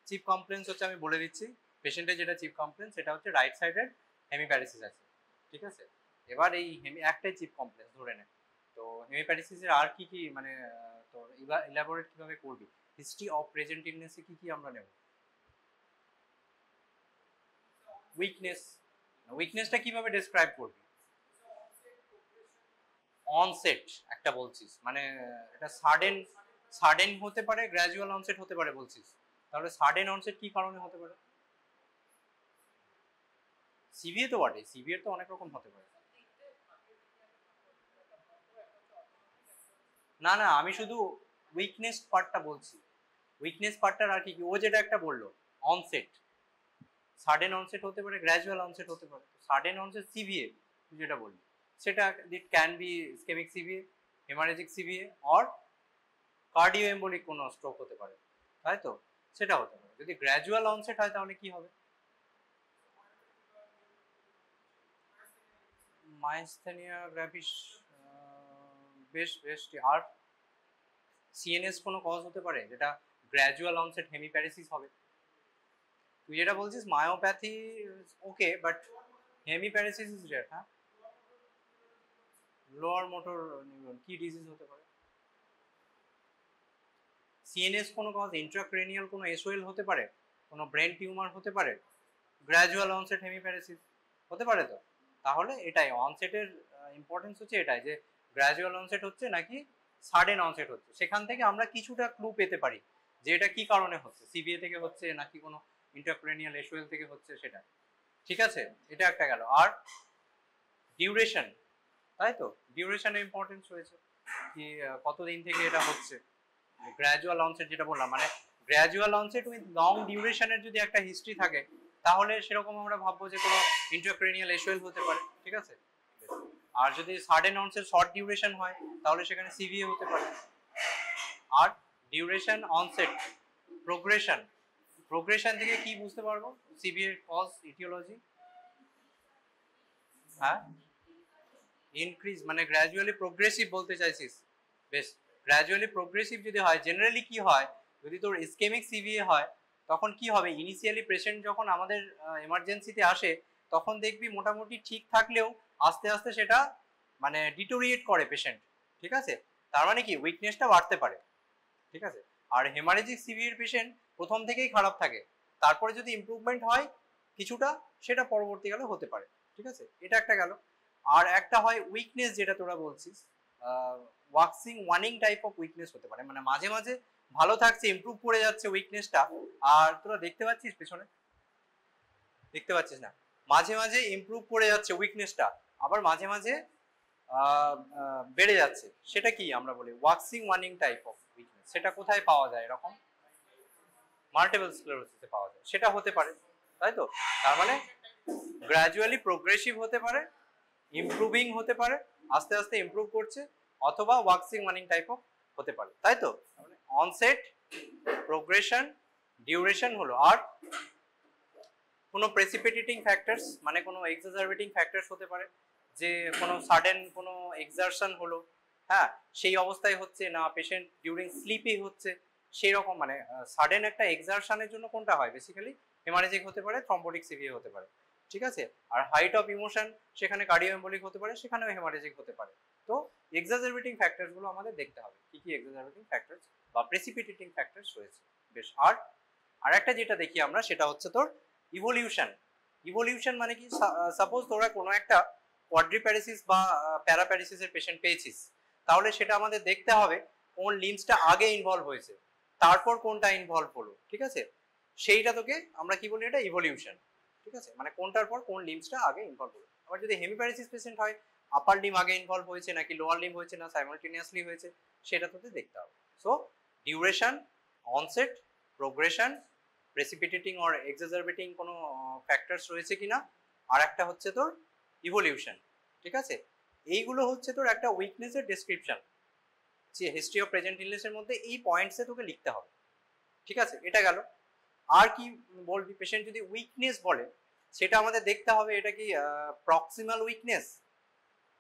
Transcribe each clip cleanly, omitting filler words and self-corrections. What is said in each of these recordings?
Chief compliance হচ্ছে, আমি বলে দিচ্ছি পেশেন্টের যেটা চিফ কমপ্লেন্স সেটা হচ্ছে রাইট সাইডের হেমিপ্যারেসিস আছে, ঠিক আছে। এবার এই একটাই চিফ কমপ্লেন্স ধরে নেয়, তো হেমিপ্যারেসিসের আর কি কি মানে তো ইলাবোরেট কিভাবে করবি, হিস্ট্রি অফ প্রেজেন্ট ইলনেসে কি কি আমরা নেব? উইকনেসটা কিভাবে ডেসক্রাইব করবি? অনসেট একটা বলছিস, মানে এটা সাডেন হতে পারে, গ্র্যাজুয়াল অনসেট হতে পারে বলছিস, তাহলে সাডেন অনসেট কি কারণে হতে পারে? সিভিএ তো বটে, সিভিএর তো অনেক রকম হতে পারে। না না, আমি শুধু উইকনেস পার্টটা বলছি, উইকনেস পার্টটার আর কি কি, ও যেটা একটা বললো অনসেট, সাডেন অনসেট হতে পারে, গ্র্যাজুয়াল অনসেট হতে পারে। সাডেন অনসেট সিভিএ তুই যেটা বললি, সেটা it can be ischaemic CVA, haemorrhagic CVA or cardioembolic কোনো স্ট্রোক হতে পারে, তাই তো, সেটা হতে পারে। যদি গ্র্যাজুয়াল অনসেট হয় তাহলে কি হবে? মাইস্থেনিয়া গ্র্যাভিস, বেশ বেশ। আর সিএনএস কোনো কজ হতে পারে যেটা গ্র্যাজুয়াল অনসেট হেমিপ্যারেসিস হবে? তুই যেটা বলছিস myopathy okay, but hemiparesis is rare. হ্যাঁ, লোয়ার মোটর নিউরন কি ডিজিজ হতে পারে? সিএনএস কোনো কজ, ইন্ট্রাক্রেনিয়াল কোনো এসওএল হতে পারে, কোনো ব্রেন টিউমার হতে পারে, গ্র্যাজুয়াল অনসেট হেমিপ্যারেসিস হতে পারে। তো তাহলে এটাই অনসেটের ইম্পর্টেন্স হচ্ছে এটাই, যে গ্র্যাজুয়াল অনসেট হচ্ছে নাকি সাডেন অনসেট হচ্ছে, সেখান থেকে আমরা কিছুটা ক্লু পেতে পারি যে এটা কি কারণে হচ্ছে, সিভিএ থেকে হচ্ছে নাকি কোনো ইন্ট্রাক্রেনিয়াল এসওএল থেকে হচ্ছে, সেটা ঠিক আছে। এটা একটা গেল। আর ডিউরেশন, তাই তো, ডিউরেশনের ইম্পর্টেন্স রয়েছে কি কতদিন থেকে এটা হচ্ছে। গ্র্যাজুয়াল অনসেট যেটা বললাম, মানে গ্র্যাজুয়াল অনসেট উইথ লং ডিউরেশনের যদি একটা হিস্ট্রি থাকে তাহলে সেরকম আমরা ভাববো যে কোনো ইন্ট্রাক্রেনিয়াল এসওএল হতে পারে, ঠিক আছে। আর যদি সাডেন অনসেট শর্ট ডিউরেশন হয় তাহলে সেখানে সিভিএ হতে পারে। আর ডিউরেশন, অনসেট, প্রোগ্রেশন, প্রোগ্রেশন থেকে কি বুঝতে পারবো সিভিএর কজ ইটিওলজি? হ্যাঁ, ইনক্রিজ মানে গ্র্যাজুয়ালি প্রোগ্রেসিভ বলতে চাইছিস? বেশ, গ্র্যাজুয়ালি প্রোগ্রেসিভ যদি হয়, জেনারেলি কি হয় যদি তোর ইসকেমিক সিভিএ হয় তখন কি হবে, ইনিশিয়ালি পেশেন্ট যখন আমাদের এমার্জেন্সিতে আসে তখন দেখবি মোটামুটি ঠিক থাকলেও আস্তে আস্তে সেটা মানে ডিটোরিয়েট করে পেশেন্ট, ঠিক আছে। তার মানে কি উইকনেসটা বাড়তে পারে, ঠিক আছে। আর হেমারেজিক সিভিএর পেশেন্ট প্রথম থেকেই খারাপ থাকে, তারপরে যদি ইমপ্রুভমেন্ট হয় কিছুটা সেটা পরবর্তীকালে হতে পারে, ঠিক আছে। এটা একটা গেল। আর একটা হয় উইকনেস, যেটা তোরা বলছিস ওয়াক্সিং ওয়ানিং টাইপ অফ উইকনেস হতে পারে, মানে মাঝে মাঝে ভালো থাকছে, ইমপ্রুভ করে যাচ্ছে উইকনেসটা, আর তোরা দেখতে পাচ্ছিস পেছনে, দেখতে পাচ্ছিস না, মাঝে মাঝে ইমপ্রুভ করে যাচ্ছে উইকনেসটা, আবার মাঝে মাঝে বেড়ে যাচ্ছে, সেটা কি আমরা বলি ওয়াক্সিং ওয়ানিং টাইপ অফ উইকনেস। সেটা কোথায় পাওয়া যায় এরকম? মাল্টিপল স্ক্লেরোসিসে পাওয়া যায়, সেটা হতে পারে, তাই তো। তার মানে গ্র্যাজুয়ালি প্রোগ্রেসিভ হতে পারে, ইমপ্রুভিং হতে পারে, আস্তে আস্তে ইমপ্রুভ করছে, অথবা ওয়াক্সিং ওয়ানিং টাইপ অফ হতে পারে, তাই তো। মানে অনসেট, প্রোগ্রেশন, ডিউরেশন হলো। আর কোনো প্রেসিপিটেটিং ফ্যাক্টরস মানে কোনো এক্সাজারবেটিং ফ্যাক্টরস হতে পারে, যে কোনো সাডেন কোনো এক্সারশন হলো, হ্যাঁ, সেই অবস্থায় হচ্ছে না, পেশেন্ট ডিউরিং স্লিপে হচ্ছে, সেই রকম মানে সাডেন একটা এক্সারশনের জন্য কোনটা হয় বেসিক্যালি হেমারেজিক হতে পারে, থ্রম্বোটিক সিভিএ হতে পারে, ঠিক আছে। আর হাইট অফ ইমোশন সেখানে কার্ডিও এম্বোলিক হতে পারে, সেখানেও হেমারেজিক হতে পারে। তো এক্সাজারবেটিং ফ্যাক্টরস গুলো আমাদের দেখতে হবে কি কি এক্সাজারবেটিং ফ্যাক্টরস বা প্রেসিপিটেটিং ফ্যাক্টরস রয়েছে। বেশ। আর একটা যেটা দেখি আমরা সেটা হচ্ছে তোর ইভলিউশন। ইভলিউশন মানে কি, সাপোজ তোরা কোনো একটা কোয়াড্রিপ্যারেসিস বা প্যারাপ্যারেসিসের পেশেন্ট পেয়েছিস, তাহলে সেটা আমাদের দেখতে হবে কোন লিম্সটা আগে ইনভলভ হয়েছে, তারপর কোনটা ইনভলভ হলো, ঠিক আছে। সেইটা তোকে আমরা কি বলি, এটা ইভলিউশন, ঠিক আছে, মানে কোনটার পর কোন লিম্সটা আগে ইনভলভ হলো। আবার যদি হেমিপ্যারেসিস পেশেন্ট হয়, আপার লিম আগে ইনভলভ হয়েছে নাকি লোয়ার লিম হয়েছে না সাইমালটেনিয়াসলি হয়েছে, সেটা তোকে দেখতে হবে। So duration, onset, progression, precipitating or exacerbating কোনো ফ্যাক্টরস রয়েছে কিনা, আর একটা হচ্ছে তোর ইভলিউশন, ঠিক আছে। এইগুলো হচ্ছে তোর একটা উইকনেসের ডেসক্রিপশন, যে হিস্ট্রি অফ প্রেজেন্ট ইলনেসের মধ্যে এই পয়েন্টসে তোকে লিখতে হবে, ঠিক আছে। এটা গেল। আর কি বলবি, পেশেন্ট যদি উইকনেস বলে সেটা আমাদের দেখতে হবে এটা কি প্রক্সিমাল উইকনেস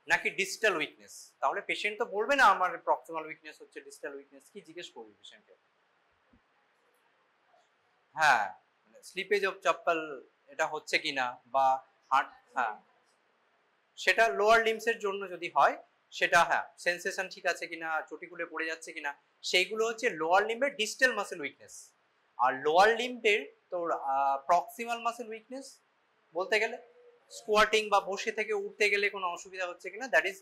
নাকি ডিস্টাল উইকনেস। তাহলে পেশেন্ট তো বলবে না আমার প্রক্সিমাল উইকনেস হচ্ছে, ডিস্টাল উইকনেস, কি জিজ্ঞেস করবি পেশেন্টকে? হ্যাঁ স্লিপেজ অফ চপ্পল এটা হচ্ছে কিনা বা হ্যাঁ সেটা লোয়ার লিমসের জন্য যদি হয় সেটা হ্যাঁ সেন্সেশন ঠিক আছে কিনা, চটি খুলে পড়ে যাচ্ছে কিনা, সেইগুলো হচ্ছে লোয়ার লিম্বের ডিস্টাল মাসেল উইকনেস। আর লোয়ার লিম্বের তোর প্রক্সিমাল মাসেল উইকনেস বলতে গেলে স্কোয়াটিং বা বসে থেকে উঠতে গেলে কোনো অসুবিধা হচ্ছে কিনা, that is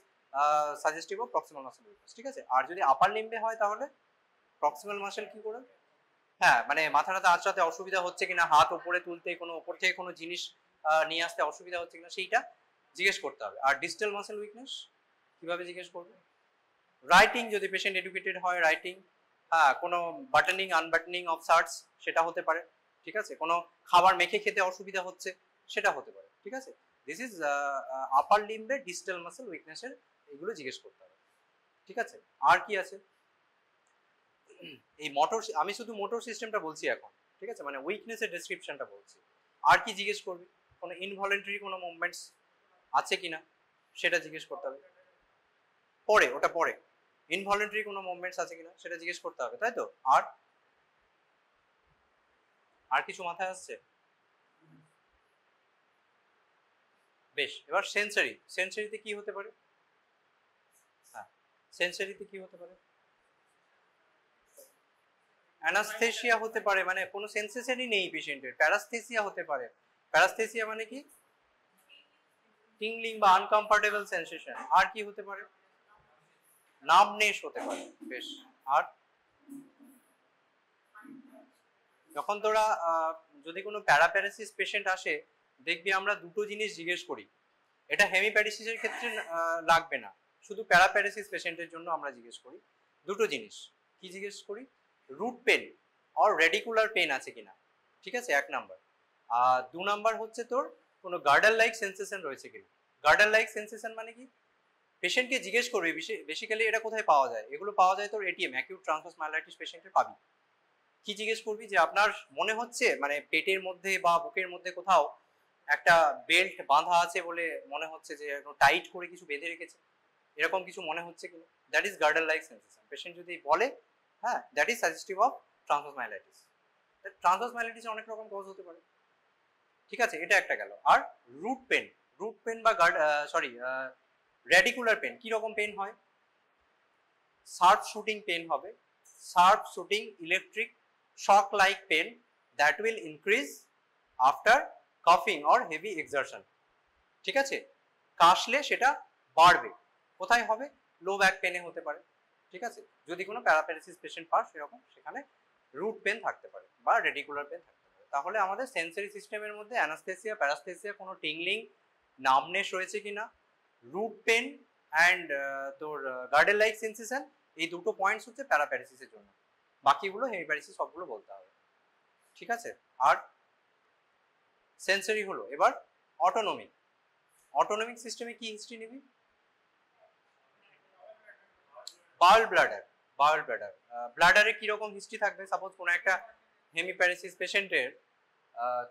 suggestive of proximal muscle weakness. ঠিক আছে, আর যদি আপার লিম্বে হয় তাহলে প্রক্সিমাল মাসেল কি করে, হ্যাঁ মানে মাথাটা আঁচড়াতে অসুবিধা হচ্ছে কিনা, হাত উপরে তুলতে কোনো উপর থেকে কোনো জিনিস নিয়ে আসতে অসুবিধা হচ্ছে কিনা সেইটা জিজ্ঞেস করতে হবে। আর ডিস্টাল মাসেল উইকনেস কিভাবে জিজ্ঞেস করবে, রাইটিং যদি পেশেন্ট এডুকেটেড হয় রাইটিং, হ্যাঁ কোনো বাটনিং আনবাটনিং অফ শার্টস সেটা হতে পারে। ঠিক আছে, কোনো খাবার মেখে খেতে অসুবিধা হচ্ছে সেটা হতে পারে। ঠিক আছে, দিস ইজ আপার লিম্বের ডিস্টাল মাসেল উইকনেসের এগুলো জিজ্ঞেস করতে হবে। ঠিক আছে, আর কি আছে, এই মোটর, আমি শুধু মোটর সিস্টেমটা বলছি এখন। ঠিক আছে, মানে উইকনেসের ডেসক্রিপশনটা বলছি। আর কি জিজ্ঞেস করবি, কোনো ইনভলেন্টারি কোনো মুভমেন্টস আছে কিনা সেটা জিজ্ঞেস করতে হবে। পরে ওটা পরে ইনভলেন্টারি কোনো মুভমেন্টস আছে কিনা সেটা জিজ্ঞেস করতে হবে, তাই তো? আর কিছু মাথায় আসছে? বেশ, এবার সেন্সারিতে কি হতে পারে? হ্যাঁ সেন্সারিতে কি হতে পারে, অ্যানাস্থেসিয়া হতে পারে, মানে কোনো সেন্সেশনই নেই পেশেন্টের, প্যারাস্থেসিয়া হতে পারে। প্যারাস্থেসিয়া মানে কি, টিংলিং বা আনকমফোর্টেবল সেন্সেশন। আর কি হতে পারে, নামনেস হতে পারে। বেশ, আর যখন তোরা যদি কোনো প্যারাপ্যারাসিস পেশেন্ট আসে দেখবি আমরা দুটো জিনিস জিজ্ঞেস করি, এটা হেমিপ্যারাসিসের ক্ষেত্রে লাগবে না, শুধু প্যারাপ্যারাসিস পেশেন্টের জন্য আমরা জিজ্ঞেস করি দুটো জিনিস। কি জিজ্ঞেস করি, রুট পেন আর রেডিকুলার পেন আছে কিনা। ঠিক আছে, এক নাম্বার। আর দু নাম্বার হচ্ছে তোর কোনো গার্ডার লাইক সেন্সেশন রয়েছে কিনা। গার্ডার লাইক সেন্সেশন মানে কি, পেশেন্টকে জিজ্ঞেস করবি বেসিক্যালি এটা কোথায় পাওয়া যায়, এগুলো পাওয়া যায় তোর এটিএম, অ্যাকিউট ট্রান্সভার্স মাইলাইটিস পেশেন্টে পাবি। কি জিজ্ঞেস করবি, যে আপনার মনে হচ্ছে মানে পেটের মধ্যে বা বুকের মধ্যে কোথাও একটা বেল্ট বাঁধা আছে বলে মনে হচ্ছে, যে টাইট করে কিছু বেঁধে রেখেছে, এরকম কিছু মনে হচ্ছে কিনা, that is girdle like sensation. Patient যদি বলে হ্যাঁ that is suggestive of transverse myelitis. Transverse মাইলাইটিসের অনেক রকম কজ হতে পারে। ঠিক আছে, এটা একটা গেল। আর রুট পেন বা রেডিকুলার পেন, কি রকম পেন হয়, শার্প শুটিং পেন হবে, sharp shooting electric shock like pain that will increase after কাফিং অর হেভি এক্সারশন। ঠিক আছে, কাশলে সেটা বাড়বে। কোথায় হবে, লো ব্যাক পেনে হতে পারে। ঠিক আছে, যদি কোনো প্যারাপ্যারাসিস পেশেন্ট পাস সেরকম, সেখানে রুট পেন থাকতে পারে বা রেডিকুলার পেন থাকতে পারে। তাহলে আমাদের সেন্সরি সিস্টেমের মধ্যে অ্যানাস্থেসিয়া, প্যারাস্থেসিয়া, কোনো টিংলিং, নামনেস রয়েছে কিনা, রুট পেন অ্যান্ড তোর গার্ডেল লাইক সেন্সেশন, এই দুটো পয়েন্টস হচ্ছে প্যারাপ্যারাসিসের জন্য। বাকিগুলো হেমিপ্যারাসিস সবগুলো বলতে হবে। ঠিক আছে, আর সেন্সরি হলো। এবার অটোনমিক সিস্টেমে কি হিস্ট্রি নিবি, বাউল ব্লাডার। ব্লাডারে কিরকম হিস্ট্রি থাকবে, সাপোজ কোনো একটা হেমিপ্যারাসিস পেশেন্টের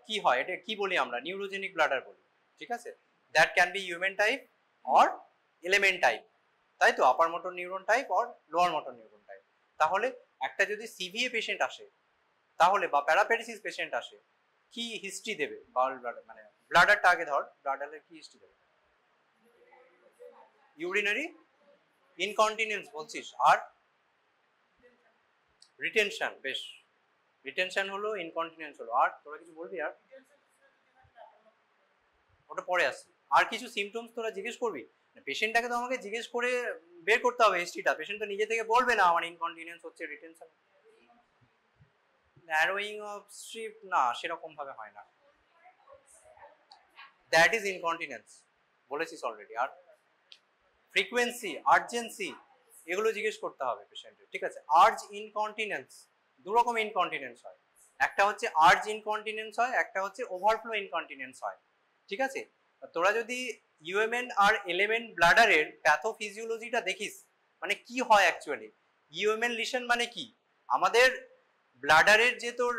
কি হয়, এটা কি বলি আমরা, নিউরোজেনিক ব্লাডার বলি। ঠিক আছে, that can be human type or element type, তাই তো, আপার motor neuron type or lower motor neuron type. তাহলে একটা যদি সিভিএ পেশেন্ট আসে তাহলে, বা প্যারাপ্যারাসিস পেশেন্ট আসে, কি হিস্ট্রি দেবে বাউল ব্লাডার, মানে ব্লাডারটা আগে ধর, ব্লাডারের কি হিস্ট্রি দেবে, ইউরিনারি ইনকন্টিনেন্স বলছিস, আর রিটেনশন। বেশ, রিটেনশন হলো, ইনকন্টিনেন্স হলো, আর তোরা কিছু বলবি? আর ওটা পরে আসছে। আর কিছু সিমটমস তোরা জিজ্ঞেস করবি, পেশেন্টটাকে তো আমাকে জিজ্ঞেস করে বের করতে হবে হিস্ট্রিটা, পেশেন্ট তো নিজে থেকে বলবে না আমার ইনকন্টিনেন্স হচ্ছে, রিটেনশন। ন্যারোয়িং অফ স্ট্রিপ না, সেরকম ভাবে হয় না, দ্যাট ইজ ইনকন্টিনেন্স বলেছিস অলরেডি। আর ফ্রিকোয়েন্সি, আর্জেন্সি, এগুলো জিজ্ঞেস করতে হবে পেশেন্টের। ঠিক আছে, আর্জ ইনকন্টিনেন্স, দু রকম ইনকন্টিনেন্স হয়, একটা হচ্ছে আর্জ ইনকন্টিনেন্স হয়, একটা হচ্ছে ওভারফ্লো ইনকন্টিনেন্স হয়। ঠিক আছে, তোরা যদি ইউএমএন আর এলএমএন ব্লাডারের প্যাথোফিজিওলজিটা দেখিস, মানে কি হয় অ্যাকচুয়ালি, ইউএমএন লিশন মানে কি, আমাদের ব্লাডারের যে তোর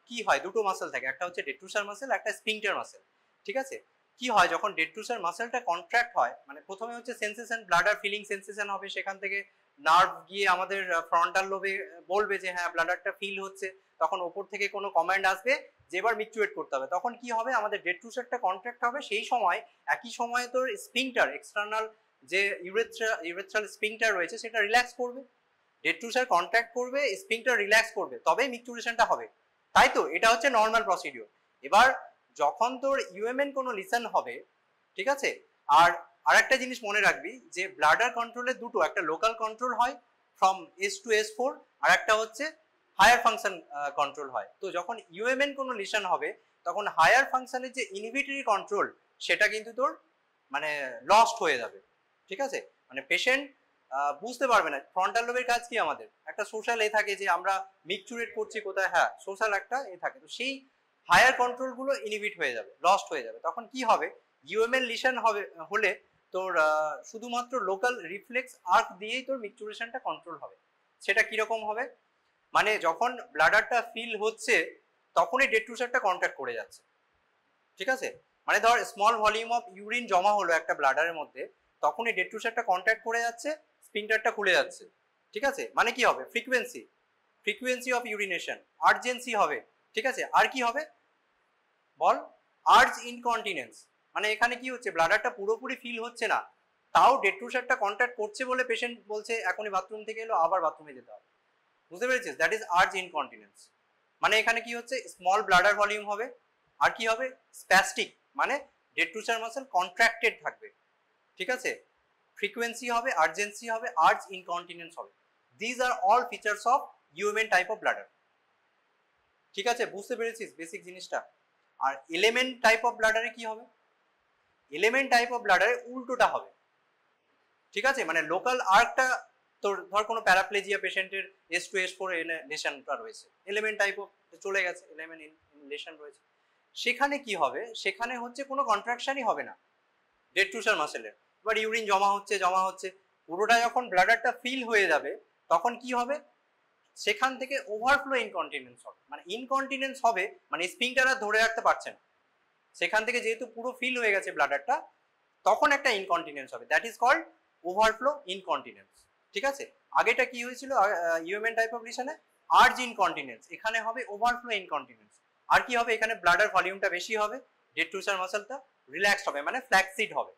কি হয়, দুটো মাসেল থাকে, একটা হচ্ছে ডেট্রুসার মাসেল, একটা স্পিংটার মাসেল। ঠিক আছে, কি হয় যখন ডেট্রুসার মাসেলটা কন্ট্রাক্ট হয়, মানে প্রথমে হচ্ছে সেন্সেশন, ব্লাডার ফিলিং সেন্সেশন হবে, সেখান থেকে নার্ভ গিয়ে আমাদের ফ্রন্টাল লোবে বলবে যে হ্যাঁ ব্লাডারটা ফিল হচ্ছে, তখন ওপর থেকে কোনো কমান্ড আসবে যে এবার মিকচুয়েট করতে হবে। তখন কি হবে, আমাদের ডেট্রুসারটা কন্ট্রাক্ট হবে, সেই সময় একই সময়ে তোর স্পিংটার এক্সটার্নাল যে ইউরেথ্রাল স্পিংটার রয়েছে সেটা রিল্যাক্স করবে, ডেট্রুসার কন্ট্রাক্ট করবে, স্পিংটার রিল্যাক্স করবে, তবেই মিকচুরেশনটা হবে, তাই তো? এটা হচ্ছে নর্মাল প্রসিডিওর। এবার যখন তোর ইউএমএন কোনো লিসন হবে, ঠিক আছে, আর আরেকটা জিনিস মনে রাখবি যে ব্লাডার কন্ট্রোলের দুটো, একটা লোকাল কন্ট্রোল হয় ফ্রম S to S4, আর একটা হচ্ছে হায়ার ফাংশন কন্ট্রোল হয়। তো যখন ইউএমএন কোনো লিসন হবে তখন হায়ার ফাংশনের যে ইনহিবিটরি কন্ট্রোল সেটা কিন্তু তোর মানে লস্ট হয়ে যাবে, ঠিক আছে? মানে পেশেন্ট বুঝতে পারবে না ফ্রন্টাল লোবের কাজ কি, আমাদের একটা সোশ্যাল এ থাকে যে আমরা মিকচুরেট করছি কোথায়, হ্যাঁ সোশ্যাল একটা এ থাকে, তো সেই হায়ার কন্ট্রোল গুলো ইনহিবিট হয়ে যাবে, লস্ট হয়ে যাবে। তখন কি হবে, ইউএমএল লিশন হবে হলে তোর শুধুমাত্র লোকাল রিফ্লেক্স আর্ক দিয়েই তোর মিকচুরেশনটা কন্ট্রোল হবে। সেটা কিরকম হবে, মানে যখন ব্লাডারটা ফিল হচ্ছে তখনই ডেট্রুসারটা কন্ট্যাক্ট করে যাচ্ছে, ঠিক আছে? মানে ধর স্মল ভলিউম অফ ইউরিন জমা হলো একটা ব্লাডারের মধ্যে, তখনই ডেট্রুসারটা কন্ট্যাক্ট করে যাচ্ছে, স্পিংটারটা খুলে যাচ্ছে, ঠিক আছে? মানে কি হবে, ফ্রিকুয়েন্সি অফ ইউরিনেশন, আর্জেন্সি হবে, ঠিক আছে? আর কি হবে বল, আর্জ ইনকন্টিনেন্স। মানে এখানে কি হচ্ছে, ব্লাডারটা পুরোপুরি ফিল হচ্ছে না, তাও ডেট্রুসারটা কন্ট্যাক্ট করছে বলে পেশেন্ট বলছে এখনই বাথরুম থেকে এলো, আবার বাথরুমে যেতে হবে, বুঝতে পেরেছিস? That is urge incontinence. মানে এখানে কি হচ্ছে, স্মল ব্লাডার ভলিউম হবে, আর কি হবে, স্প্যাস্টিক, মানে ডেট্রুসার মাসল কন্ট্রাক্টেড থাকবে, ঠিক আছে? ফ্রিকোয়েন্সি হবে, আর্জেন্সি হবে, আর্জ ইনকন্টিনেন্স হবে। These are all features of UMN type of bladder, ঠিক আছে? বুঝতে পেরেছিস বেসিক জিনিসটা? আর এলিমেন্ট টাইপ অফ ব্লাডারে কি হবে, এলিমেন্ট টাইপ অফ ব্লাডারে উল্টোটা হবে, ঠিক আছে? মানে লোকাল আর্কটা তোর ধর কোনো প্যারাপ্লেজিয়া পেশেন্টের S to S4 লেশনটা রয়েছে, এলিমেন্ট টাইপ অফ চলে গেছে, এলিমেন্ট লেশন রয়েছে, সেখানে কি হবে, সেখানে হচ্ছে কোনো কন্ট্রাকশনই হবে না ডেট্রুসার মাসেলের। এবার ইউরিন জমা হচ্ছে পুরোটা যখন ব্লাডারটা ফিল হয়ে যাবে তখন কি হবে, সেখান থেকে ওভারফ্লো ইনকন্টিনেন্স হবে। মানে ইনকন্টিনেন্স হবে মানে স্পিংটার আর ধরে রাখতে পারছে না, সেখান থেকে যেহেতু পুরো ফিল হয়ে গেছে ব্লাডারটা, তখন একটা ইনকন্টিনেন্স হবে, that is called overflow incontinence, ঠিক আছে? আগেটা কি হয়েছিল ইউএমএন টাইপ অফ লিশনে, আর্জ ইনকন্টিনেন্স, এখানে হবে ওভারফ্লো ইনকন্টিনেন্স। আর কি হবে, এখানে ব্লাডার ভলিউমটা বেশি হবে, ডেট্রুসার মাসলটা রিল্যাক্সড হবে, মানে ফ্ল্যাক্সিড হবে,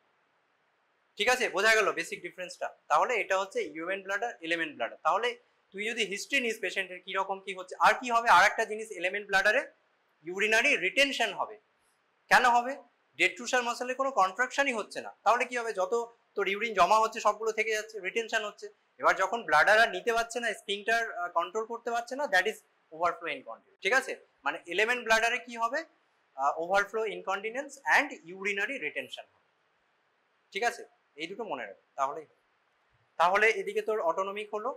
ঠিক আছে? বোঝা গেল বেসিক ডিফারেন্সটা? তাহলে এটা হচ্ছে ইউএন ব্লাডার, এলিমেন্ট ব্লাডার। তাহলে তুই যদি হিস্ট্রি নিস পেশেন্টের কি রকম কি হচ্ছে, আর কি হবে, আর একটা জিনিস এলিমেন্ট ব্লাডারে ইউরিনারি রিটেনশন হবে। কেন হবে, ডেট্রুসার মাসলে কোনো কন্ট্রাকশনই হচ্ছে না, তাহলে কি হবে, যত তোর ইউরিন জমা হচ্ছে সবগুলো থেকে যাচ্ছে, রিটেনশন হচ্ছে। এবার যখন ব্লাডার আর নিতে পারছে না, স্পিংটার কন্ট্রোল করতে পারছে না, দ্যাট ইজ ওভারফ্লো ইনকন্টিনেন্স, ঠিক আছে? মানে এলিমেন্ট ব্লাডারে কি হবে, overflow incontinence and urinary retention হবে, ঠিক আছে? এই দুটো মনে রাখবে তাহলে এদিকে তোর অটোনমিক হলো,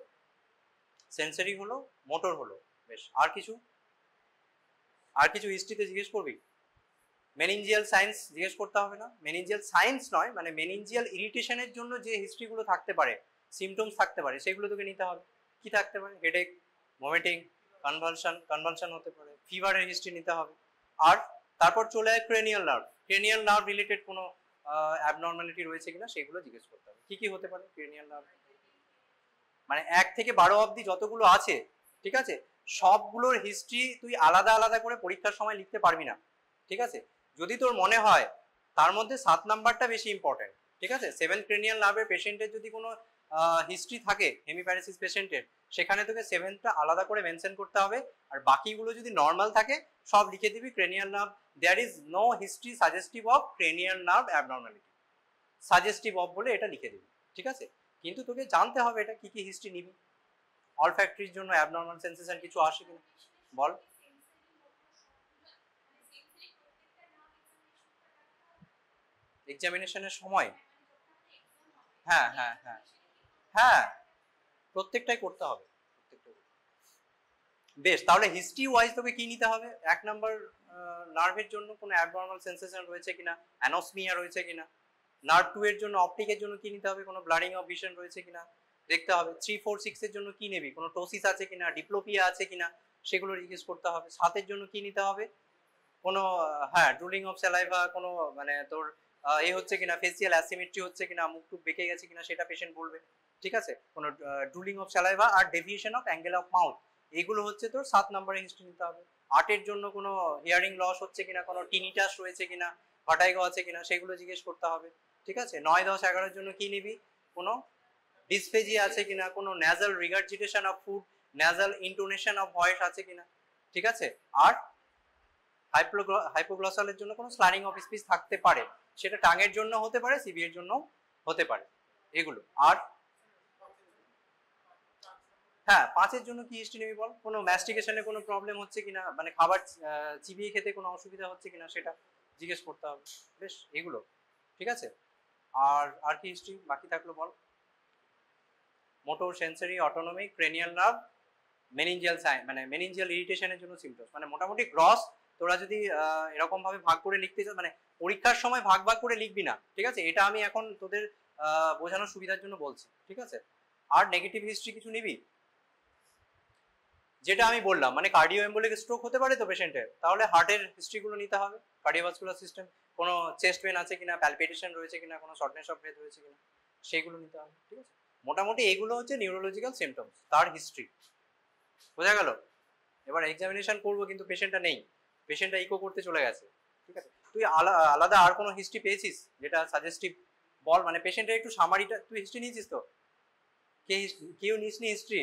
সেন্সরি হলো, মোটর হলো, বেশ। আর কিছু হিস্ট্রিতে জিজ্ঞেস করবি? মেনিনজিয়াল সায়েন্স জিজ্ঞেস করতে হবে না, মেনিনজিয়াল সায়েন্স নয়, মানে মেনিনজিয়াল ইরিটেশনের জন্য যে হিস্ট্রিগুলো থাকতে পারে, সিমটমস থাকতে পারে, সেগুলো তোকে নিতে হবে। কি থাকতে পারে, হেডেক, ভমিটিং, কনভালশন হতে পারে, ফিভারের হিস্ট্রি নিতে হবে। আর তারপর চলে যায় ক্রেনিয়াল নার্ভ রিলেটেড কোনো অ্যাবনর্মালিটি রয়েছে কিনা সেগুলো জিজ্ঞেস করতে হবে। কি হতে পারে ক্রেনিয়াল নার্ভ, মানে 1 থেকে 12 অবধি যতগুলো আছে, ঠিক আছে, সবগুলোর হিস্ট্রি তুই আলাদা আলাদা করে পরীক্ষার সময় লিখতে পারবি না, ঠিক আছে? যদি তোর মনে হয় তার মধ্যে 7 নাম্বারটা বেশি ইম্পর্টেন্ট, ঠিক আছে? 7 ক্রেনিয়াল নার্ভের পেশেন্টের যদি কোনো হিস্ট্রি থাকে হেমিপ্যারেসিস পেশেন্টের, সেখানে তোকে 7টা আলাদা করে মেনশন করতে হবে, আর বাকিগুলো যদি নর্মাল থাকে সব লিখে দিবি cranial nerve, there is no history suggestive of cranial nerve abnormality, suggestive of বলে এটা লিখে দিবি, ঠিক আছে? কিন্তু তোকে জানতে হবে এটা কি হিস্ট্রি নিবি। অলফ্যাক্টরির জন্য অ্যাবনর্মাল সেন্সেশন কিছু আসে কিনা বল। এক্সামিনেশনের সময়, হ্যাঁ হ্যাঁ হ্যাঁ হ্যাঁ, প্রত্যেকটাই করতে হবে, বেশ। তাহলে হিস্ট্রি ওয়াইজ তোকে কি নিতে হবে, 1 নাম্বার নার্ভের জন্য কোনো অ্যাবনর্মাল সেন্সেশন রয়েছে কিনা, অ্যানোসমিয়া রয়েছে কিনা, নার্ভ 2 এর জন্য অপটিকের জন্য কি নিতে হবে, কোনো ব্লাডিং অফ ভিশন রয়েছে কিনা দেখতে হবে। 3, 4, 6 এর জন্য কি নেবি, কোনো টোসিস আছে কিনা, ডিপ্লোপিয়া আছে কিনা সেগুলো জিজ্ঞেস করতে হবে। 7 এর জন্য কি নিতে হবে, কোনো হ্যাঁ ড্রুলিং অফ স্যালাইভা, কোনো মানে তোর হচ্ছে কিনা, ফেসিয়াল অ্যাসিমেট্রি হচ্ছে কিনা, মুখ টুক বেঁকে গেছে কিনা সেটা পেশেন্ট বলবে, ঠিক আছে, কোনো ড্রুলিং অফ স্যালাইভা আর deviation of angle of mouth, এগুলো হচ্ছে তোর 7 নম্বরের হিস্ট্রি নিতে হবে। 8-এর জন্য কোনো হিয়ারিং লস হচ্ছে কিনা, কোনো টিনিটাস রয়েছে কিনা, ভার্টাইগো আছে কিনা, সেগুলো জিজ্ঞেস করতে হবে। ঠিক আছে, 9, 10, 11-এর জন্য কি নিবি, কোনো ডিসফেজিয়া আছে কিনা, কোনো nasal regurgitation of food, nasal intonation of voice আছে কিনা। ঠিক আছে, আর হাইপোগ্লসালের জন্য কোনো স্লারিং অফ স্পিচ থাকতে পারে, সেটা টাঙের জন্য হতে পারে, সিবি এর জন্য হতে পারে, এগুলো। আর হ্যাঁ, 5-এর জন্য কি হিস্ট্রি নিবি বল, কোনো ম্যাস্টিকেশনে কোনো প্রবলেম হচ্ছে কিনা, মানে খাবার চিবিয়ে খেতে কোনো অসুবিধা হচ্ছে কিনা সেটা জিজ্ঞেস করতে হবে। বেশ, এগুলো ঠিক আছে। আর কি হিস্ট্রি বাকি থাকলো বল। Motor, sensory, autonomic, cranial nerve, meningeal মানে মেনিনজিয়াল ইরিটেশনের জন্য সিমটমস, মানে মোটামুটি গ্রস তোরা যদি এরকম ভাবে ভাগ করে লিখতে চাস, মানে পরীক্ষার সময় ভাগ ভাগ করে লিখবি না, ঠিক আছে, এটা আমি এখন তোদের বোঝানোর সুবিধার জন্য বলছি। ঠিক আছে, আর নেগেটিভ হিস্ট্রি কিছু নিবি, যেটা আমি বললাম, মানে কার্ডিও এম্বোলিক স্ট্রোক হতে পারে তো পেশেন্টের, তাহলে হার্টের হিস্ট্রিগুলো নিতে হবে, কার্ডিওভাস্কুলার সিস্টেম, কোনো চেস্ট পেন আছে কিনা, প্যালপিটেশন রয়েছে কিনা, কোনো শর্টনেস অফ ব্রেথ রয়েছে কিনা, সেইগুলো নিতে হবে। ঠিক আছে, মোটামুটি এগুলো হচ্ছে নিউরোলজিক্যাল সিমটমস, তার হিস্ট্রি বোঝা গেল। এবার এক্সামিনেশন করবো কিন্তু পেশেন্টটা নেই, পেশেন্টটা ইকো করতে চলে গেছে। ঠিক আছে, তুই আলাদা আর কোনো হিস্ট্রি পেয়েছিস যেটা সাজেস্টিভ বল, মানে পেশেন্টের একটু সামারিটা, তুই হিস্ট্রি নিয়েছিস তো? কেউ নিসনি হিস্ট্রি,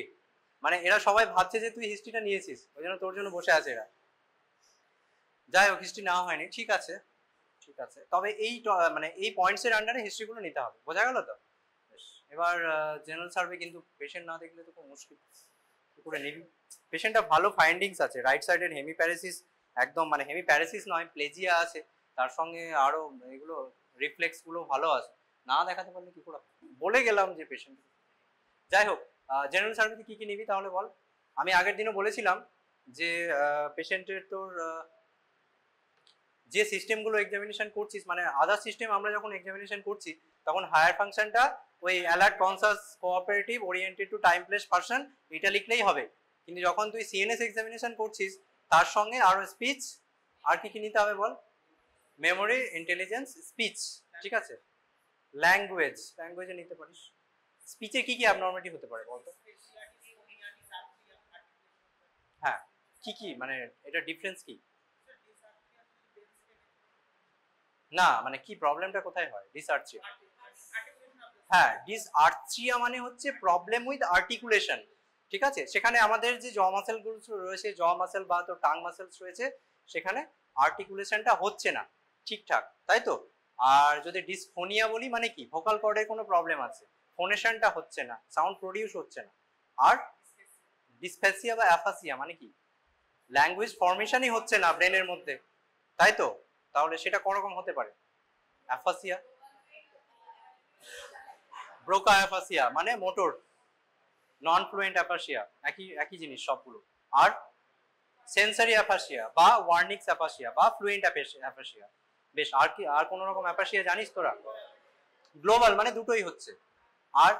মানে এরা সবাই ভাবছে যে তুই হিস্ট্রিটা নিয়েছিস, ওই জন্য তোর জন্য বসে আছে এরা। যাই হোক, হিস্ট্রি নেওয়া হয়নি, ঠিক আছে ঠিক আছে, তবে এই মানে এই পয়েন্টসের আন্ডারে হিস্ট্রিগুলো নিতে হবে, বোঝা গেল তো? এবার জেনারেল সার্ভে কিন্তু পেশেন্ট না দেখলে তো খুব মুশকিল, কি করে নিবি? পেশেন্টটা ভালো ফাইন্ডিংস আছে, রাইট সাইডের হেমিপ্যারেসিস, একদম মানে হেমিপ্যারেসিস নয়, প্লেজিয়া আছে, তার সঙ্গে আরো এগুলো রিফ্লেক্স গুলো ভালো আছে, না দেখাতে পারলে কি করে? বলে গেলাম যে পেশেন্ট। যাই হোক, জেনারেল সার্ভিসে কি কি নিবি তাহলে বল। আমি আগের দিনও বলেছিলাম যে পেশেন্টের তোর যে সিস্টেমগুলো এক্সামিনেশন করছিস, মানে আদার সিস্টেম আমরা যখন এক্সামিনেশন করছি তখন হায়ার ফাংশনটা ওই alert, conscious, cooperative, oriented to time place person, এটা লিখলেই হবে। কিন্তু যখন তুই সিএনএস এক্সামিনেশন করছিস তার সঙ্গে আরো স্পিচ, আর কি কি নিতে হবে বল, মেমোরি, ইন্টেলিজেন্স, স্পিচ, ঠিক আছে, ল্যাঙ্গুয়েজে নিতে পারিস। স্পিচে কি কি অ্যাবনর্মালিটি হতে পারে বলতো? হ্যাঁ, কি কি, মানে এটা ডিফারেন্স কি? না, মানে কি প্রবলেমটা কোথায় হয় ডিসআর্থ্রিয়া? হ্যাঁ, ডিসআর্থ্রিয়া মানে হচ্ছে প্রবলেম উইথ আর্টিকুলেশন। ঠিক আছে, সেখানে আমাদের যে জ মাসেলগুলো রয়েছে, জ মাসেল বা তো টাং মাসেলস রয়েছে, সেখানে আর্টিকুলেশনটা হচ্ছে না ঠিকঠাক, তাই তো? আর যদি ডিসফোনিয়া বলি মানে কি, ভোকাল কর্ডের কোনো প্রবলেম আছে, ফোনেশনটা হচ্ছে না, সাউন্ড প্রডিউস হচ্ছে না। আর ডিসফেসিয়া বা অ্যাফাসিয়া মানে কি, ল্যাঙ্গুয়েজ ফরমেশনই হচ্ছে না ব্রেনের মধ্যে, তাই তো? তাহলে সেটা কোন রকম হতে পারে? অ্যাফাসিয়া, ব্রোকা অ্যাফাসিয়া মানে মোটর, নন ফ্লুয়েন্ট অ্যাফাসিয়া, একই জিনিস সবগুলো। আর সেন্সরি অ্যাফাসিয়া বা ওয়ার্নিক্স অ্যাফাসিয়া বা ফ্লুয়েন্ট অ্যাফাসিয়া। বেশ, আর কি, আর কোন রকম অ্যাফাসিয়া জানিস তোরা? গ্লোবাল মানে দুটোই হচ্ছে। আর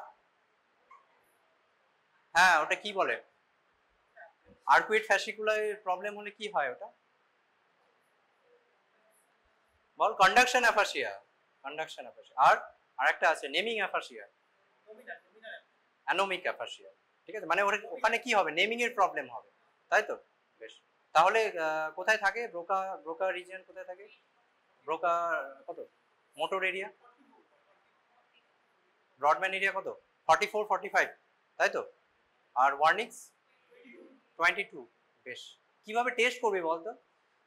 হ্যাঁ, ওটা কি বলে, আর্কুইড ফ্যাসিকুলার প্রবলেম হলে কি হয় ওটা বল? Conduction aphasia, conduction aphasia. আর আরেকটা আছে নেমিং অ্যাফাসিয়া, অ্যানোমিক অ্যাফাসিয়া। ঠিক আছে, মানে ওখানে কি হবে, নেমিং এর প্রবলেম হবে, তাই তো? বেশ, তাহলে কোথায় থাকে ব্রোকা রিজিয়ন, কোথায় থাকে ব্রোকা? কত মোটর এরিয়া, ব্রডম্যান এরিয়া কত? 44, 45, তাই তো? আর ওয়ার্নিক্স 22। বেশ, কিভাবে টেস্ট করবি বলতো?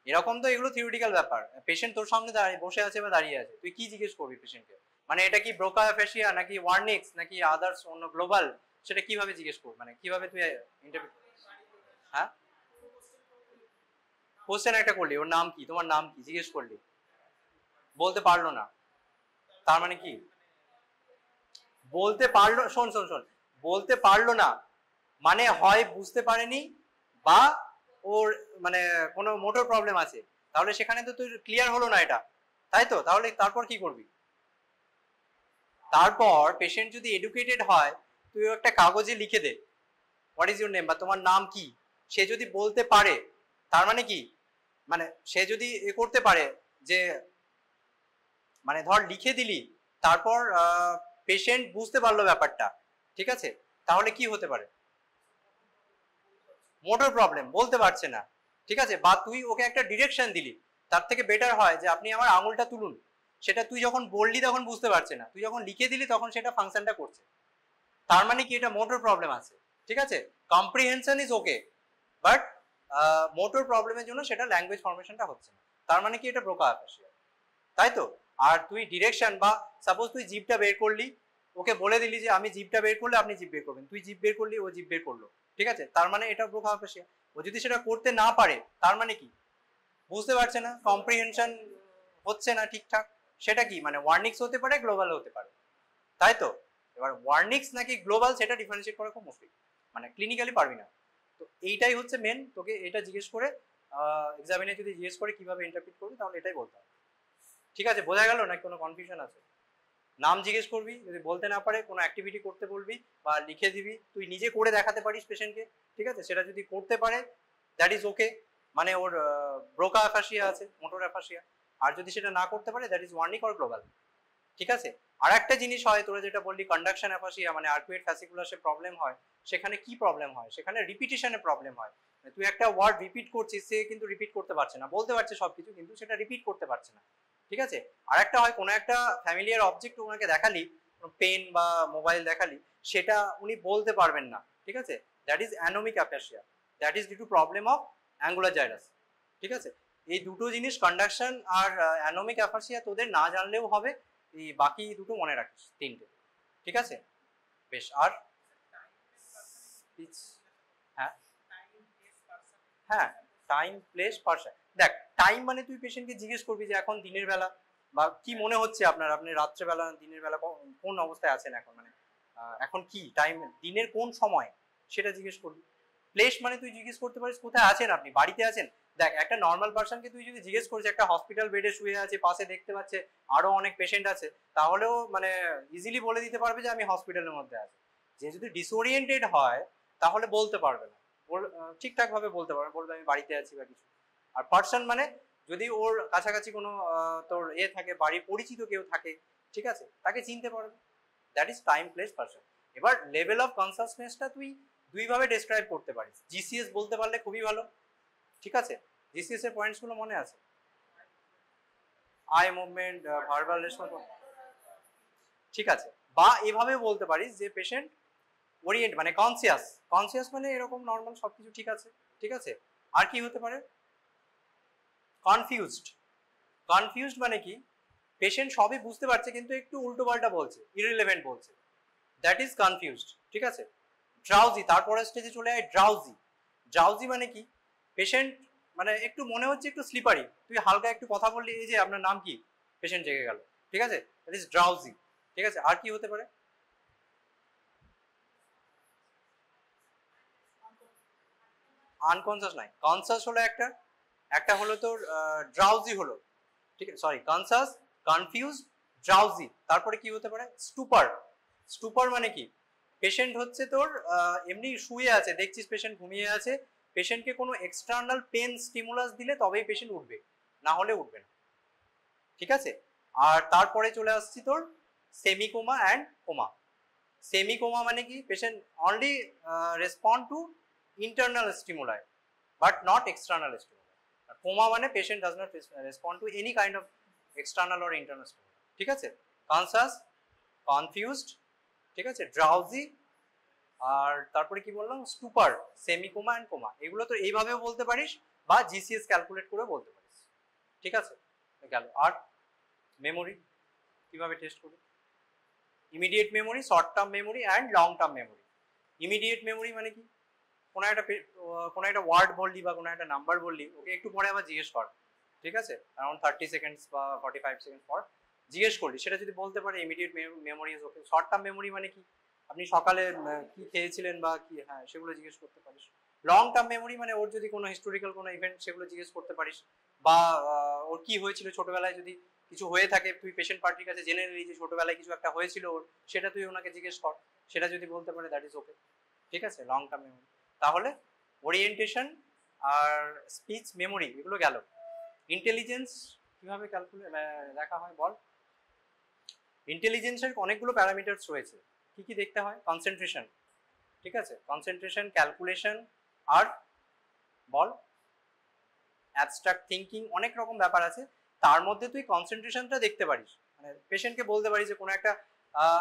এরকম তো এগুলো থিওরিটিক্যাল ব্যাপার, পেশেন্ট তোর সামনে বসে আছে বা দাঁড়িয়ে আছে, তুই কি জিজ্ঞেস করবি পেশেন্টকে, মানে এটা কি ব্রোকা অ্যাফাসিয়া নাকি ওয়ার্নিক্স নাকি আদার্স অন্য গ্লোবাল, সেটা কিভাবে জিজ্ঞেস করবি, মানে কিভাবে তুই ইন্টারভিউ? হ্যাঁ, কোশ্চেন একটা করলি, ওর নাম কি, তোমার নাম কি জিজ্ঞেস করলি, বলতে পারলো না, তার মানে কি? বলতে পারলো, শোন শোন শোন, বলতে পারলো না মানে হয় বুঝতে পারেনি বা ওর মানে কোনো মোটর প্রবলেম আছে, তাহলে সেখানে তো তুই ক্লিয়ার হলো না এটা, তাই তো? তাহলে তারপর কি করবি? তারপর পেশেন্ট যদি এডুকেটেড হয়, তুই একটা কাগজে লিখে দে হোয়াট ইজ ইউর নেম বা তোমার নাম কি, সে যদি বলতে পারে তার মানে কি, মানে সে যদি এ করতে পারে যে, মানে ধর লিখে দিলি, তারপর পেশেন্ট বুঝতে পারলো ব্যাপারটা, ঠিক আছে, তাহলে কি হতে পারে? মোটর প্রবলেম, বলতে পারছে না, ঠিক আছে, বা তুই ওকে একটা ডিরেকশন দিলি, তার থেকে বেটার হয় যে আপনি আমার আঙুলটা তুলুন, সেটা তুই যখন বললি তখন বুঝতে পারছে না, তুই যখন লিখে দিলি তখন সেটা ফাংশনটা করছে, তার মানে কি এটা মোটর প্রবলেম আছে, ঠিক আছে, comprehension is okay, but motor প্রবলেমের জন্য সেটা ল্যাঙ্গুয়েজ ফরমেশনটা হচ্ছে না, তার মানে কি এটা ব্রোকা অ্যাফাসিয়া, তাই তো? আর তুই ডিরেকশন বা সাপোজ তুই জিভটা বের করলি, ওকে বলে দিলি যে আমি জিভটা বের করলে আপনি জিভ বের করবেন, তুই জিভ বের করলি ও জিভ বের করলো, ঠিক আছে, তার মানে এটা ব্রোকা অ্যাফাসিয়া। ও যদি সেটা করতে না পারে তার মানে কি? বুঝতে পারছে না, কম্প্রিহেনশন হচ্ছে না ঠিকঠাক, সেটা কি মানে ওয়ার্নিক্স হতে পারে, গ্লোবাল হতে পারে, তাই তো? এবার ওয়ার্নিক্স নাকি গ্লোবাল সেটা ডিফারেন্সিয়েট করা খুব মুশকিল, মানে ক্লিনিক্যালি পারবি না। তো এইটাই হচ্ছে মেন, তোকে এটা জিজ্ঞেস করে এক্সামিনে যদি জিজ্ঞেস করে কিভাবে ইন্টারপ্রিট করবি তাহলে এটাই বলতে হবে, ঠিক আছে? বোঝা গেল নাকি কোনো কনফিউশন আছে? নাম জিজ্ঞেস করবি, যদি বলতে না পারে কোনো অ্যাক্টিভিটি করতে বলবি বা লিখে দিবি, তুই নিজে করে দেখাতে পারিস পেশেন্টকে, ঠিক আছে, সেটা যদি করতে পারে দ্যাট ইজ ওকে, মানে ওর ব্রোকা অ্যাফাসিয়া আছে, মোটর অ্যাফাসিয়া, আর যদি সেটা না করতে পারে that is Wernicke or global, ঠিক আছে? আর একটা জিনিস হয়, তোরা যেটা বললি কন্ডাকশন অ্যাফাসিয়া মানে আর্কুয়েট ফ্যাসিকুলাসে প্রবলেম হয়, সেখানে কি প্রবলেম হয়? সেখানে রিপিটিশনে প্রবলেম হয়, তুই একটা ওয়ার্ড রিপিট করছিস, সে কিন্তু রিপিট করতে পারছে না, বলতে পারছে সবকিছু কিন্তু সেটা রিপিট করতে পারছে না, ঠিক আছে? আর একটা হয় কোনো একটা ফ্যামিলিয়ার অবজেক্ট ওনাকে দেখালি, পেন বা মোবাইল দেখালি, সেটা উনি বলতে পারবেন না, ঠিক আছে, that is anomic aphasia, that is due to problem of angular gyrus, ঠিক আছে? এই দুটো জিনিস কন্ডাকশন আর অ্যানোমিক অ্যাফাসিয়া তোদের না জানলেও হবে, এই বাকি দুটো মনে রাখিস, তিনটে, ঠিক আছে? বেশ, আর হ্যাঁ হ্যাঁ, টাইম প্লেস পারসন, দেখ টাইম মানে তুই পেশেন্টকে জিজ্ঞেস করবি যে এখন দিনের বেলা বা কি মনে হচ্ছে আপনার, আপনি রাত্রেবেলা দিনের বেলা কোন অবস্থায় আছেন এখন, মানে এখন কি টাইম, দিনের কোন সময় সেটা জিজ্ঞেস করবি। প্লেস মানে তুই জিজ্ঞেস করতে পারিস কোথায় আছেন আপনি, বাড়িতে আছেন। দেখ একটা নর্মাল পার্সনকে তুই যদি জিজ্ঞেস করিস একটা হসপিটাল বেডে শুয়ে আছে, পাশে দেখতে পাচ্ছে আরো অনেক পেশেন্ট আছে, তাহলেও মানে ইজিলি বলে দিতে পারবে যে আমি হসপিটালের মধ্যে আছি। যে যদি ডিসওরিয়েন্টেড হয় তাহলে বলতে পারবে না, ঠিকঠাক ভাবে বলতে পারবে, বলবে আমি বাড়িতে আছি বা কিছু। আর পার্সন মানে যদি ওর কাছাকাছি কোনো তোর থাকে, বাড়ির পরিচিত কেউ থাকে, ঠিক আছে, তাকে চিনতে পারবে, that is time place person. এবার লেভেল অফ কনসাসনেসটা তুই দুইভাবে ডেসক্রাইব করতে পারিস, জিসিএস বলতে পারলে খুবই ভালো, ঠিক আছে? জিসিএস এর পয়েন্টস গুলো মনে আছে? আই মুভমেন্ট, ভার্বাল রেসপন্স, ঠিক আছে, বা এভাবে বলতে পারিস যে পেশেন্ট ওরিয়েন্ট মানে কনসিয়াস, কনসিয়াস মানে এরকম নর্মাল সবকিছু ঠিক আছে, ঠিক আছে? আর কি হতে পারে? কনফিউজড, কনফিউজড মানে কি পেশেন্ট সবই বুঝতে পারছে কিন্তু একটু উল্টো পাল্টা বলছে, ইররিলেভেন্ট বলছে, দ্যাট ইজ কনফিউজড, ঠিক আছে? ড্রাউজি, তারপরে স্টেজে চলে যায় ড্রাউজি, ড্রাউজি মানে কি পেশেন্ট মানে একটু মনে হচ্ছে একটু স্লিপারি, তুই হালকা একটু কথা বললি, এই যে আপনার নাম কি, পেশেন্ট জেগে গেল, ঠিক আছে, দ্যাট ইজ ড্রাউজি, ঠিক আছে? আর কি হতে পারে? আনকনসাস নাই, কনসাস হলো একটা, একটা হলো তোর ড্রাউজি হলো, ঠিক আছে, সরি কনসাস, কনফিউজ, ড্রাউজি, তারপরে কি হতে পারে? স্টুপার, স্টুপার মানে কি পেশেন্ট হচ্ছে তোর এমনি শুয়ে আছে, দেখছিস পেশেন্ট ঘুমিয়ে আছে, পেশেন্টকে কোনো এক্সটার্নাল পেন স্টিমুলাস দিলে তবেই পেশেন্ট উঠবে, না হলে উঠবে না, ঠিক আছে? আর তারপরে চলে আসছি তোর semi coma and coma. Semi coma মানে কি patient only respond to internal stimuli but not external stimuli. Coma মানে patient does not respond to any kind of external or internal stimuli, ঠিক আছে? কনসাস, কনফিউজড, ঠিক আছে, drowsy, আর তারপরে কি বললাম স্টুপার, সেমি কোমা অ্যান্ড কোমা, এগুলো তো এইভাবেও বলতে পারিস বা জিসিএস ক্যালকুলেট করে বলতে পারিস, ঠিক আছে? গেল। আর মেমোরি কিভাবে টেস্ট করবি? Immediate memory, short term memory and long term memory. Immediate memory মানে কি কোনো একটা ওয়ার্ড বললি বা কোনো একটা নাম্বার বললি, ওকে একটু পরে আবার জিজ্ঞেস কর, ঠিক আছে, অ্যারাউন্ড 30 সেকেন্ডস বা 45 সেকেন্ড পর জিজ্ঞেস করলি, সেটা যদি বলতে পারে immediate memory is okay. Short term memory মানে কি আপনি সকালে কি খেয়েছিলেন বা কি, হ্যাঁ সেগুলো জিজ্ঞেস করতে পারিস। লং টার্ম মেমোরি মানে ওর যদি কোনো হিস্টোরিক্যাল কোনো ইভেন্ট সেগুলো জিজ্ঞেস করতে পারিস, বা ওর কি হয়েছিল ছোটবেলায় যদি কিছু হয়ে থাকে, তুই পেশেন্ট পার্টির কাছে জেনে নিলি যে ছোটবেলায় কিছু একটা হয়েছিল ওর, সেটা তুই ওনাকে জিজ্ঞেস কর, সেটা যদি বলতে পারে দ্যাট ইজ ওকে, ঠিক আছে, লং টার্ম মেমোরি। তাহলে ওরিয়েন্টেশন আর স্পিচ মেমোরি এগুলো গেল। ইন্টেলিজেন্স কিভাবে ক্যালকুলেট দেখা হয় বল? ইন্টেলিজেন্সের অনেকগুলো প্যারামিটারস রয়েছে, কি কি দেখতে হয়? কনসেন্ট্রেশন, ঠিক আছে, কনসেন্ট্রেশন, ক্যালকুলেশন, আর বল অ্যাবস্ট্রাক্ট থিঙ্কিং, অনেক রকম ব্যাপার আছে। তার মধ্যে তুই কনসেন্ট্রেশনটা দেখতে পারিস, মানে পেশেন্টকে বলতে পারিস যে কোনো একটা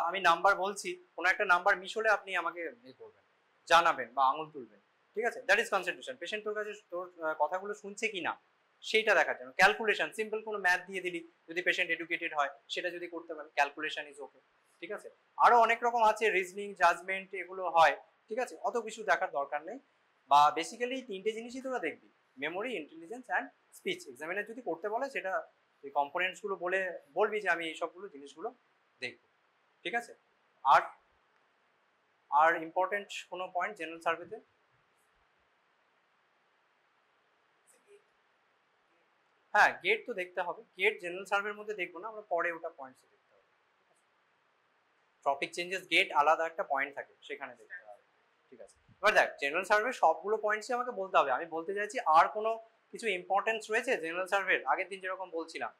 আমি নাম্বার বলছি, কোনো একটা নাম্বার মিস হলে আপনি আমাকে করবেন, জানাবেন বা আঙুল তুলবেন, ঠিক আছে, দ্যাট ইজ কনসেন্ট্রেশন। পেশেন্ট তোর কাছে তোর কথাগুলো শুনছে কি না সেইটা দেখার জন্য। ক্যালকুলেশন, সিম্পল কোনো ম্যাথ দিয়ে দিলি, যদি পেশেন্ট এডুকেটেড হয় সেটা যদি করতে পারে, ক্যালকুলেশন ইজ ওকে, ঠিক আছে। আরো অনেক রকম আছে, রিজনিং, জাজমেন্ট, এগুলো হয়, ঠিক আছে, অত কিছু দেখার দরকার নেই। বা বেসিক্যালি তিনটে জিনিসই তোরা দেখবি, memory, intelligence and speech. Examiner যদি করতে বলে সেটা এই কম্পোনেন্টসগুলো বলবি যে আমি এই সবগুলো জিনিসগুলো দেখব, ঠিক আছে। আর আর ইম্পর্টেন্ট কোনো পয়েন্ট জেনারেল সার্ভেতে? হ্যাঁ, গেট তো দেখতে হবে, গেট জেনারেল সার্ভের মধ্যে দেখবো না আমরা, পরে ওটা পয়েন্টস দেখতে হবে। টপিক চেঞ্জেস গেট আলাদা একটা পয়েন্ট থাকে, সেখানে দেখতে হবে, ঠিক আছে। এবার দেখ, জেনারেল সার্ভে সবগুলো পয়েন্টসই আমাকে বলতে হবে। আমি বলতে চাইছি আর কোনো কিছু ইম্পর্টেন্স রয়েছে জেনারেল সার্ভের? আগের দিন যেরকম বলছিলাম,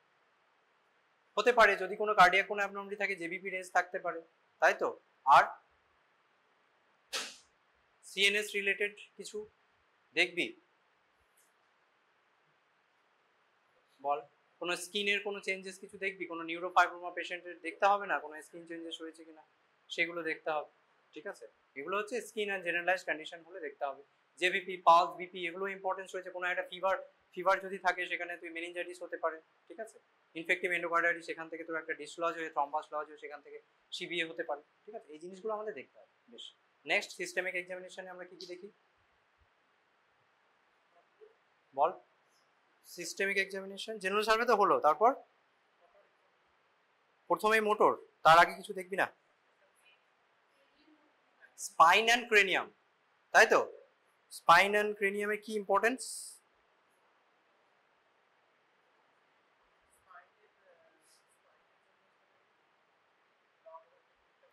হতে পারে যদি কোনো কার্ডিয়াক কোনো অ্যাবনর্মালিটি থাকে, জেবিপি রেঞ্জ থাকতে পারে, তাই তো। আর সিএনএস রিলেটেড কিছু দেখবি? বল, কোনো স্কিনের কোনো চেঞ্জেস কিছু দেখবি? কোনো নিউরোফাইব্রোমা পেশেন্টের দেখতে হবে না কোনো স্কিন চেঞ্জেস হয়েছে কিনা, সেগুলো দেখতে হবে, ঠিক আছে। এগুলো হচ্ছে স্কিন অ্যান্ড জেনারেলাইজড কন্ডিশন হলে দেখতে হবে। জেবিপি, পালস, বিপি, এগুলো ইম্পর্টেন্স রয়েছে। কোনো একটা ফিভার যদি থাকে সেখানে তুই মেনিনজাইটিস হতে পারে, ঠিক আছে, ইনফেক্টিভ এন্ডোকার্ডাইটিস, সেখান থেকে তোর একটা ডিসলজ হয়ে থ্রম্বাস লজ হয়ে সেখান থেকে সিবিএ হতে পারে, ঠিক আছে। এই জিনিসগুলো আমাদের দেখতে হবে। বেশ, নেক্সট সিস্টেমিক এক্সামিনেশনে আমরা কি কি দেখি বল? সিস্টেমিক এক্সামিনেশন জেনারেল সার্ভে তো হলো, তারপর প্রথমেই মোটর, তার আগে কিছু দেখবি না? স্পাইন অ্যান্ড ক্রেনিয়াম, তাই তো। স্পাইন অ্যান্ড ক্রেনিয়ামে কি ইম্পর্টেন্স?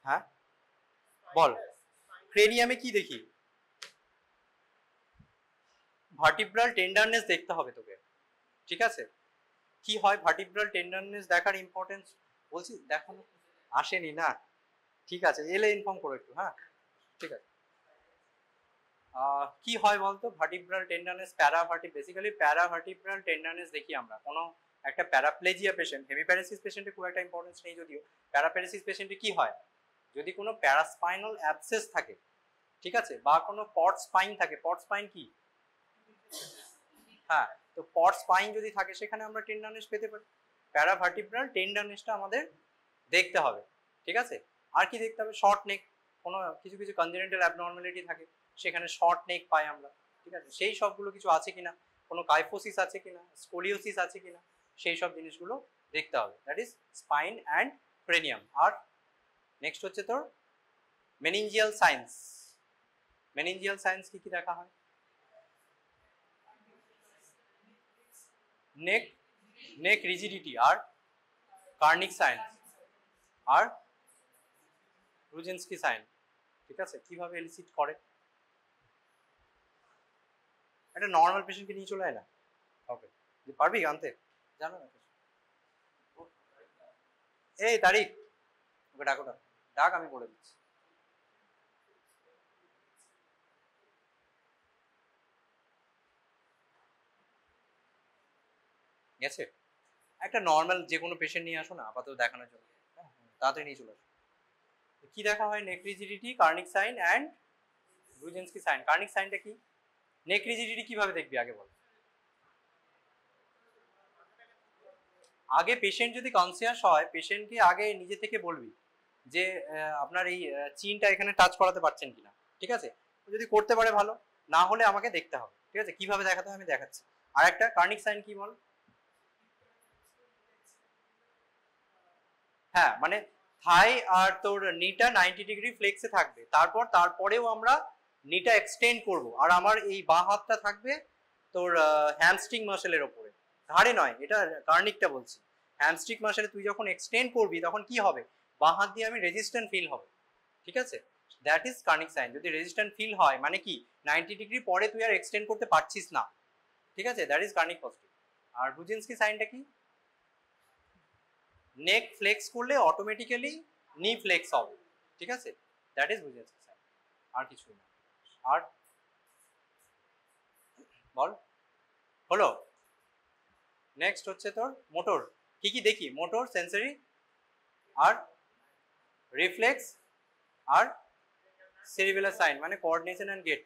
হ্যাঁ বল, ক্রেনিয়ামে কি দেখি? ভার্টিব্রাল টেন্ডারনেস দেখতে হবে তোকে, ঠিক আছে। কি হয় ভার্টিব্রাল টেন্ডারনেস দেখার ইম্পর্টেন্স? বলছি দেখানো আসেনি না, ঠিক আছে, এলে ইনফর্ম করো একটু, হ্যাঁ, ঠিক আছে। কি হয় বলতো vertebral tenderness, basically paravertebral tenderness দেখি আমরা কোনো একটা প্যারাপ্লেজিয়া পেশেন্ট, হেমিপ্যারেসিস পেশেন্টে খুব একটা ইম্পর্টেন্স নেই যদিও। প্যারাপ্যারেসিস পেশেন্টে কি হয়, যদি কোনো প্যারাস্পাইনাল অ্যাবসেস থাকে, ঠিক আছে, বা কোনো পট স্পাইন থাকে। পট স্পাইন কি? হ্যাঁ, তো পট স্পাইন যদি থাকে সেখানে আমরা টেন্ডারনেস পেতে পারি। প্যারাভার্টিব্রাল টেন্ডারনেসটা আমাদের দেখতে হবে, ঠিক আছে। আর কি দেখতে হবে? শর্ট নেক, কোনো কিছু কিছু কনজেনিটাল অ্যাবনর্মালিটি থাকে সেখানে শর্ট নেক পাই আমরা, ঠিক আছে, সেই সবগুলো কিছু আছে কিনা, কোনো কাইফোসিস আছে কিনা, স্কোলিওসিস আছে কিনা, সেই সব জিনিসগুলো দেখতে হবে। That is spine and cranium. আর নেক্সট হচ্ছে তোর মেনিনজিয়াল সায়েন্স। মেনিনজিয়াল সায়েন্স কি কি দেখা হয়? নেক রিজিডিটি, আর কার্নিক সাইন, আর রুজেনস্কি সাইন, ঠিক আছে। কিভাবে এলিসিট করে? একটা নর্মাল পেশেন্টকে নিয়ে চলে আয় না, ওকে, পারবি আনতে? জানো না এই তারিখ, ওকে ডাকো, ডাক, আমি বলে দিচ্ছি। গেছে? একটা নর্মাল যে কোনো পেশেন্ট নিয়ে আসো না আপাতত দেখানোর জন্য, তাড়াতাড়ি নিয়ে চলে আসো। কি দেখা হয়? Neck rigidity, Kernig sign and Brudzinski sign. Kernig সাইনটা কি? নেক রিজিডিটি কিভাবে দেখবি আগে বল? আগে পেশেন্ট যদি কনসিয়াস হয়, পেশেন্টকে আগে নিজে থেকে বলবি যে আপনার এই চিনটা এখানে টাচ করাতে পারছেন কিনা, ঠিক আছে। যদি করতে পারে ভালো, না হলে আমাকে দেখতে হবে, ঠিক আছে। কিভাবে দেখাতে হয় আমি দেখাচ্ছি। আর একটা কার্নিক সাইন কি বল? হ্যাঁ, মানে থাই আর তোর নিটা 90 ডিগ্রি ফ্লেক্সে থাকবে, তারপরেও আমরা নিটা এক্সটেন্ড করব, আর আমার এই বাঁ হাতটা থাকবে তোর হ্যামস্ট্রিং মাসেলের ওপরে, ঘাড়ে নয়, এটা কার্নিকটা বলছি। হ্যামস্ট্রিং মাসেলে তুই যখন এক্সটেন্ড করবি তখন কি হবে? বাঁ হাত দিয়ে আমি রেজিস্ট্যান্ট ফিল হবে, ঠিক আছে। That is Kernig sign. যদি রেজিস্ট্যান্ট ফিল হয় মানে কি 90 ডিগ্রি পরে তুই আর এক্সটেন্ড করতে পারছিস না, ঠিক আছে, দ্যাট ইজ কার্নিক পজিটিভ। আর বুজিনস্কি সাইনটা কি? নেক ফ্লেক্স করলে অটোমেটিক্যালি নি ফ্লেক্স হবে, ঠিক আছে। দ্যাট ইজ বুঝিয়েছে স্যার, আর কিছুই না। আর বল, হলো। নেক্সট হচ্ছে তোর মোটর, কি কি দেখি? মোটর, সেন্সরি, আর রিফ্লেক্স, আর সেরিবেলার সাইন মানে coordination and gait.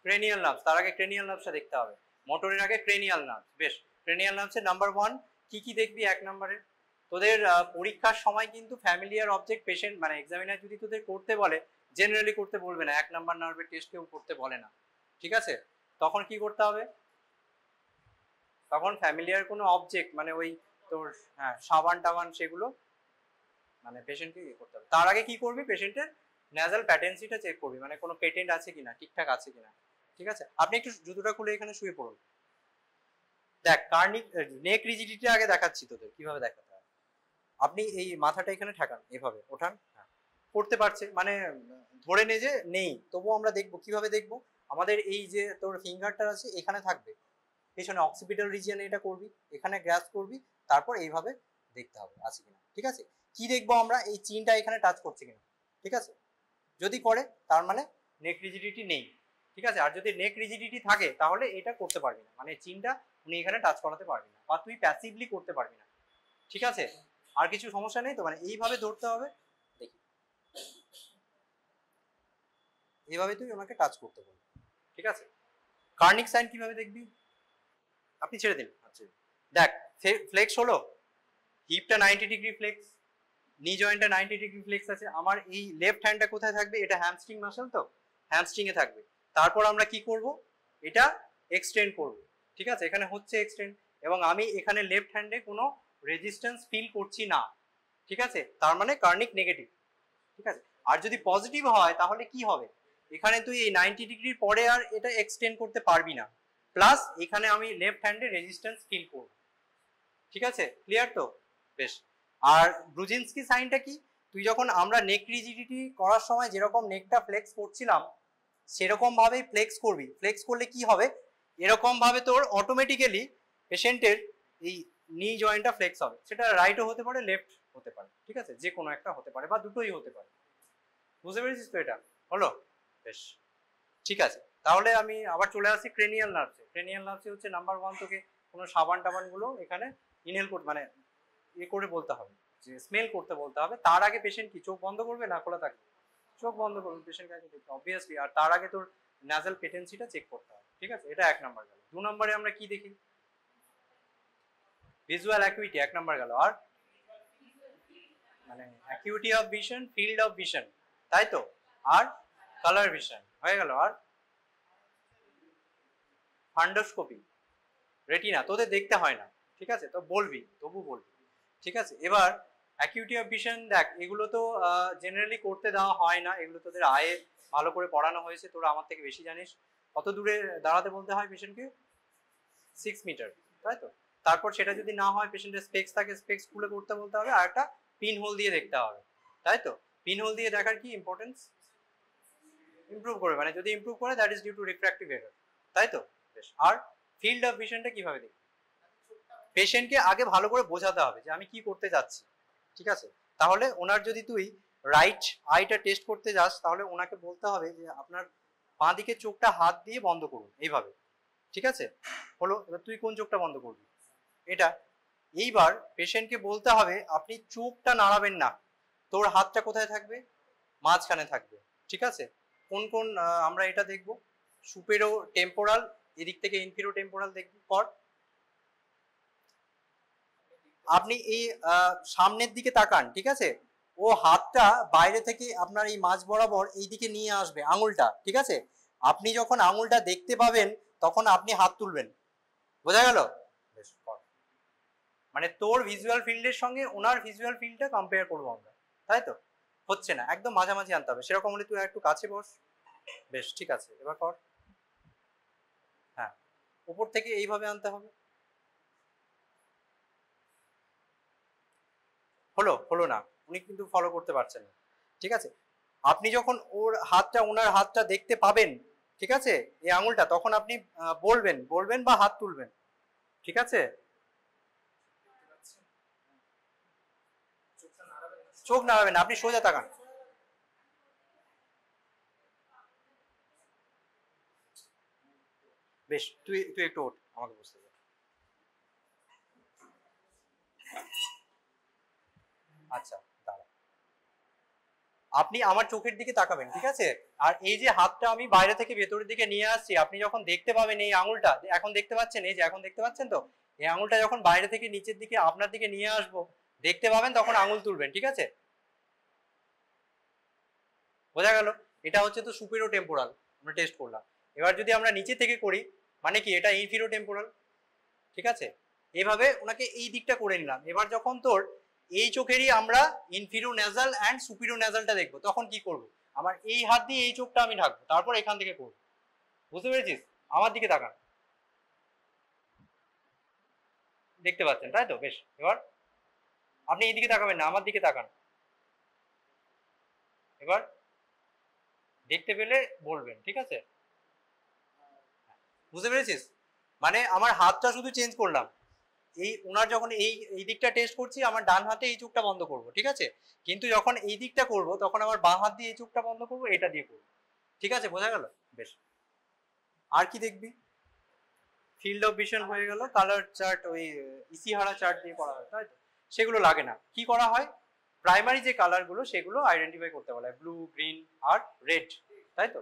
Cranial nerves, তার আগে ক্রেনিয়াল নার্ভসটা দেখতে হবে, মোটরের আগে ক্রেনিয়াল নার্ভস। বেশ, ক্রেনিয়াল নার্ভসের নাম্বার 1 কি কি দেখবি? 1 নম্বরে তোদের পরীক্ষার সময় কিন্তু ফ্যামিলিয়ার অবজেক্ট পেশেন্ট মানে এক্সামিনার যদি তোদের করতে বলে, জেনারেলি করতে বলবে না, 1 নাম্বার নার্ভের টেস্ট কেউ করতে বলে না, ঠিক আছে? তখন কি করতে হবে? তখন ফ্যামিলিয়ার কোনো অবজেক্ট মানে ওই তোর হ্যাঁ সাবান টাবান সেগুলো মানে পেশেন্টকে ইয়ে করতে হবে। তার আগে কি করবি? পেশেন্টের ন্যাজাল প্যাটেন্সিটা চেক করবি, মানে কোনো পেটেন্ট আছে কিনা, ঠিকঠাক আছে কিনা, ঠিক আছে? আপনি একটু জুতোটা খুলে এখানে শুয়ে পড়ুন। দেখ, কার্নিক নেক রিজিডিটি আগে দেখাচ্ছি তোদের কিভাবে দেখাতে হয়। আপনি এই মাথাটা এখানে ঠেকান, এভাবে ওঠান। হ্যাঁ, করতে পারছে মানে ধরে নে যে নেই, তবুও আমরা দেখবো কিভাবে দেখবো। আমাদের এই যে তোর ফিঙ্গারটা আছে এখানে থাকবে, পেছনে অক্সিপিটাল রিজিয়নে এটা করবি, এখানে গ্র্যাস করবি, তারপর এইভাবে দেখতে হবে আছে কিনা, ঠিক আছে? কি দেখবো আমরা? এই চিনটা এখানে টাচ করছে কিনা, ঠিক আছে? যদি করে তার মানে নেক রিজিডিটি নেই, ঠিক আছে? আর যদি নেক রিজিডিটি থাকে তাহলে এটা করতে পারবি না, মানে চিনটা উনি এখানে টাচ করাতে পারবি না, বা তুই প্যাসিভলি করতে পারবি না, ঠিক আছে? আর কিছু সমস্যা নেই তো? মানে এইভাবে ধরতে হবে, দেখি এইভাবে তুই ওনাকে টাচ করতে বলবি, ঠিক আছে? কার্নিক সাইন কিভাবে দেখবি? আপনি ছেড়ে দিন, আচ্ছা দেখ, ফ্লেক্স হলো, হিপটা 90 ডিগ্রি ফ্লেক্স, নি জয়েন্টটা 90 ডিগ্রি ফ্লেক্স আছে। আমার এই লেফট হ্যান্ডটা কোথায় থাকবে? এটা হ্যামস্ট্রিং মাসল, তো হ্যামস্ট্রিং এ থাকবে। তারপর আমরা কি করব? এটা এক্সটেন্ড করব, ঠিক আছে? এখানে হচ্ছে এক্সটেন্ড, এবং আমি এখানে লেফট হ্যান্ডে কোনো রেজিস্ট্যান্স ফিল করছি না, ঠিক আছে? তার মানে কার্নিক নেগেটিভ, ঠিক আছে? আর যদি পজিটিভ হয় তাহলে কি হবে? এখানে তুই এই 90 ডিগ্রির পরে আর এটা এক্সটেন্ড করতে পারবি না, প্লাস এখানে আমি লেফট হ্যান্ডে রেজিস্ট্যান্স ফিল করব, ঠিক আছে? ক্লিয়ার তো? বেশ। আর ব্রুজিনস্কি সাইনটা কি? তুই যখন আমরা নেক রিজিডিটি করার সময় যেরকম নেকটা ফ্লেক্স করছিলাম সেরকম ভাবেই ফ্লেক্স করবি। ফ্লেক্স করলে কি হবে? এরকম ভাবে তোর অটোমেটিক্যালি পেশেন্টের এই নি জয়েন্টটা ফ্লেক্স হবে। সেটা রাইটও হতে পারে, লেফট হতে পারে, ঠিক আছে? যে কোনো একটা হতে পারে বা দুটোই হতে পারে। বুঝতে পেরেছিস তো? এটা হলো? বেশ, ঠিক আছে। তাহলে আমি আবার চলে আসি ক্রেনিয়াল নার্ভসে। ক্রেনিয়াল নার্ভসে হচ্ছে নাম্বার 1 তোকে কোনো সাবান টাবান গুলো এখানে ইনহেল করতে মানে ইয়ে করে বলতে হবে, যে স্মেল করতে বলতে হবে। তার আগে পেশেন্ট কি চোখ বন্ধ করবে না খোলা থাকবে? চোখ বন্ধ করবে, পেশেন্ট কাছে দেখতে অবভিয়াসলি। আর তার আগে তোর নাজাল পেটেন্সিটা চেক করতে হবে, ঠিক আছে? এটা 1 নাম্বার গেল। 2 নম্বরে আমরা কি দেখি? ভিজুয়াল অ্যাকুইটি 1 নাম্বার গেল। আর মানে acuity of vision, field of vision, তাই তো? আর কালার ভিশন হয়ে গেল। আর ফান্ডোস্কোপি, রেটিনা তোদের দেখতে হয় না, ঠিক আছে? তো বলবি, তবু বলবি, ঠিক আছে? এবার অ্যাকিউটি অফ ভিশন দেখ, এগুলো তো জেনারেলি করতে দেওয়া হয় না, এগুলো তোদের আয়ে ভালো করে পড়ানো হয়েছে, তোরা আমার থেকে বেশি জানিস। কত দূরে দাঁড়াতে বলতে হয় পেশেন্টকে? 6 মিটার, তাই তো? তারপর সেটা যদি না হয়, পেশেন্টের স্পেক্স থাকে, স্পেক্স খুলে করতে বলতে হবে, আর একটা পিন হোল দিয়ে দেখতে হবে, তাই তো? পিন হোল দিয়ে দেখার কি ইম্পর্টেন্স? ইমপ্রুভ করে, মানে যদি ইমপ্রুভ করে that is due to refractive error, তাই তো? বেশ। আর ফিল্ড অফ ভিশনটা কিভাবে দেখবি? পেশেন্টকে আগে ভালো করে বোঝাতে হবে যে আমি কি করতে যাচ্ছি, ঠিক আছে? তাহলে ওনার যদি তুই রাইট আইটা টেস্ট করতে যাস তাহলে ওনাকে বলতে হবে যে আপনার বাঁ দিকের চোখটা হাত দিয়ে বন্ধ করুন, এইভাবে, ঠিক আছে? হলো। এবার তুই কোন চোখটা বন্ধ করবি? এটা। এইবার পেশেন্টকে বলতে হবে আপনি চোখটা নাড়াবেন না, তোর হাতটা কোথায় থাকবে? মাঝখানে থাকবে, ঠিক আছে? কোন কোন আমরা এটা দেখব? সুপেরো টেম্পোরাল, এদিক থেকে ইনফিরো টেম্পোরাল দেখবি। পর আপনি এই সামনের দিকে তাকান, ঠিক আছে? ও হাতটা বাইরে থেকে আপনার এই মাঝ বরাবর এই দিকে নিয়ে আসবে আঙুলটা, ঠিক আছে? আপনি যখন আঙুলটা দেখতে পাবেন তখন আপনি হাত তুলবেন, বোঝা গেল? মানে তোর ভিজুয়াল ফিল্ডের সঙ্গে ওনার ভিজুয়াল ফিল্ডটা কম্পেয়ার করবো আমরা, তাই তো? হচ্ছে না, একদম মাঝামাঝি আনতে হবে। সেরকম হলে তুই একটু কাছে বস। বেশ, ঠিক আছে, এবার কর। হ্যাঁ, উপর থেকে এইভাবে আনতে হবে। হলো? হলো না, উনি কিন্তু ফলো করতে পারছেন না, ঠিক আছে? আপনি যখন ওনার হাতটা দেখতে পাবেন, ঠিক আছে, এই আঙুলটা, তখন আপনি বলবেন বলবেন বা হাত তুলবেন, ঠিক আছে? চোখ নাড়াবেন না, আপনি সোজা তাকান। বেশ, তুই তুই একটু ওঠ, আমাকে বসতে দে। আচ্ছা দাঁড়া, আপনি আমার চোখের দিকে তাকাবেন, ঠিক আছে? আর এই যে হাতটা আমি বাইরে থেকে ভেতরের দিকে নিয়ে আসছি, আপনি যখন দেখতে পাবেন এই আঙুলটা, এখন দেখতে পাচ্ছেন, এই যে এখন দেখতে পাচ্ছেন তো, এই আঙুলটা যখন বাইরে থেকে নিচের দিকে আপনার দিকে নিয়ে আসবো, দেখতে পাবেন, তখন আঙুল তুলবেন, ঠিক আছে? বোঝা গেল? এটা হচ্ছে তো সুপিরিয়র টেম্পোরাল, আমরা টেস্ট করলাম। এবার যদি আমরা নিচে থেকে করি, মানে কি, এটা ইনফিরিয়র টেম্পোরাল, ঠিক আছে? এইভাবে ওনাকে এই দিকটা করে নিলাম। এবার যখন তোর এই চোখেরই আমরা ইনফিরিয়র ন্যাজাল অ্যান্ড সুপিরিয়র ন্যাজালটা দেখবো, তখন কি করব? আমার এই হাত দিয়ে এই চোখটা আমি ঢাকবো, তারপর এখান থেকে করবো। বুঝতে পেরেছিস? আমার দিকে তাকান, দেখতে পাচ্ছেন তাই তো? বেশ, এবার আপনি এই দিকে তাকাবেন না, আমার দিকে তাকান। এবার দেখতে পেলে বলবেন, ঠিক আছে? বুঝতে পেরেছিস? মানে আমার হাতটা শুধু চেঞ্জ করলাম, এই ওনার যখন এই এই দিকটা টেস্ট করছি, আমার ডান হাতে এই চোখটা বন্ধ করব, ঠিক আছে? কিন্তু যখন এই দিকটা করব, তখন আমার বাঁ হাত দিয়ে এই চোখটা বন্ধ করব, এটা দিয়ে করব, ঠিক আছে? বোঝা গেল? বেশ, আর কি দেখবি? ফিল্ড অফ ভিশন হয়ে গেল, কালার চার্ট ওই ইসিহারা চার্ট দিয়ে করা হয়, তাই তো? সেগুলো লাগে না, কি করা হয়, প্রাইমারি যে কালারগুলো সেগুলো আইডেন্টিফাই করতে বলা হয়, ব্লু, গ্রিন আর রেড, তাই তো?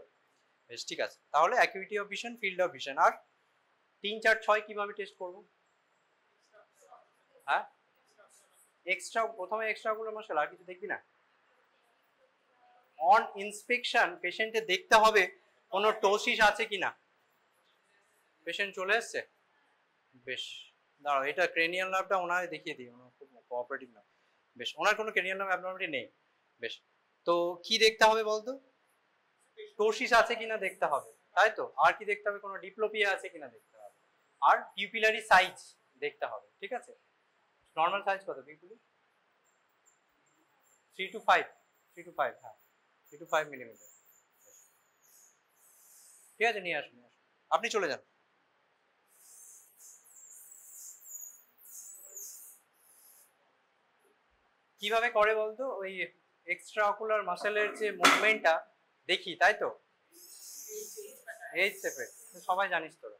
বেশ, ঠিক আছে। তাহলে acuity of vision, field of vision, আর 3, 4, 6 কিভাবে টেস্ট করব? হ্যাঁ, এক্সট্রা, প্রথমে এক্সট্রা গুলো মশাল, আর কিছু দেখবি না। অন ইন্সপেকশন পেশেন্টে দেখতে হবে কোনো টোসিস আছে কিনা। পেশেন্ট চলে এসছে, বেশ, দাঁড়াও, এটা ক্রেনিয়াল নার্ভটা ওনারে দেখিয়ে দিই, ওনার খুব কোঅপারেটিভ না। বেশ, ওনার কোনো ক্রেনিয়াল নার্ভ অ্যাবনর্মালিটি নেই। বেশ, তো কি দেখতে হবে বলতো? টোসিস আছে কিনা দেখতে হবে, তাই তো? আর কি দেখতে হবে? কোনো ডিপ্লোপিয়া আছে কিনা দেখতে হবে, আর পিউপিলারি সাইজ দেখতে হবে, ঠিক আছে? নর্মাল সাইজ কত পিউপিলি? 3 to 5, 3 to 5, হ্যাঁ 3 to 5 মিলিমিটার। ঠিক আছে, নিয়ে আসুন, আপনি চলে যান। কিভাবে করে বলতো? ওই এক্সট্রা অকুলার মাসেলের যে মুভমেন্টটা দেখি, তাই তো? এই স্টেপে সবাই জানিস তোরা।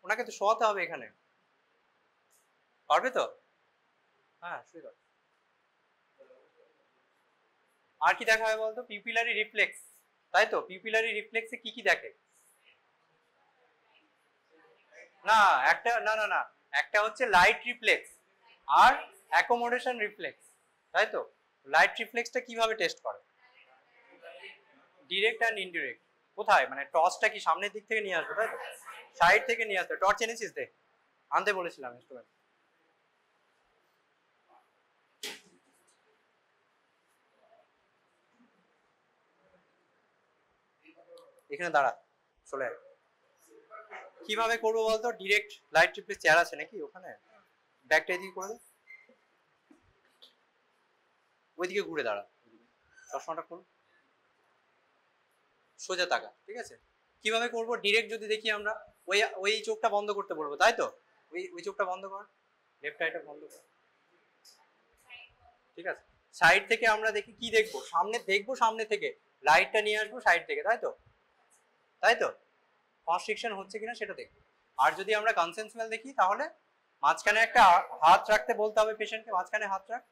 ওনাকে তো শোয়াতে হবে এখানে, পারবে তো? হ্যাঁ, শুয়ে দাও। আর কি দেখা হয় বলতো? পিউপিলারি রিফ্লেক্স, তাই তো? পিউপিলারি রিফ্লেক্সে কি কি দেখে? না, একটা না না না, একটা হচ্ছে লাইট রিফ্লেক্স আর অ্যাকোমোডেশন রিফ্লেক্স, তাই তো? লাইট রিফ্লেক্সটা কিভাবে টেস্ট করে? Direct and indirect. কোথায়, মানে টর্চটা কি সামনের দিক থেকে নিয়ে আসবে, তাই তো? সাইড থেকে নিয়ে আসবে। টর্চ এনেছিস? দেখ, আনতে বলেছিলাম স্টুডেন্ট। এখানে দাঁড়া, চলে আয়। কিভাবে করবো বলতো? ডিরেক্ট লাইট রিফ্লেক্স চেয়ার আছে নাকি ওখানে? ব্যাগটা এদিকে করে দে, ওইদিকে ঘুরে দাঁড়া, চশমাটা খোল, সোজা তাকা, ঠিক আছে? কিভাবে করব? ডিরেক্ট যদি দেখি আমরা, ওই ওই চোখটা বন্ধ করতে বলবো, তাই তো? ওই ওই চোখটা বন্ধ কর, লেফট আইটা বন্ধ কর, ঠিক আছে? সাইড থেকে আমরা দেখি, কি দেখবো? সামনে দেখবো, সামনে থেকে লাইটটা নিয়ে আসবো সাইড থেকে, তাই তো? তাই তো? কনস্ট্রিকশন হচ্ছে কিনা সেটা দেখবো। আর যদি আমরা কনসেনসুয়াল দেখি, তাহলে মাঝখানে একটা হাত রাখতে বলতে হবে পেশেন্টকে, মাঝখানে হাত রাখ,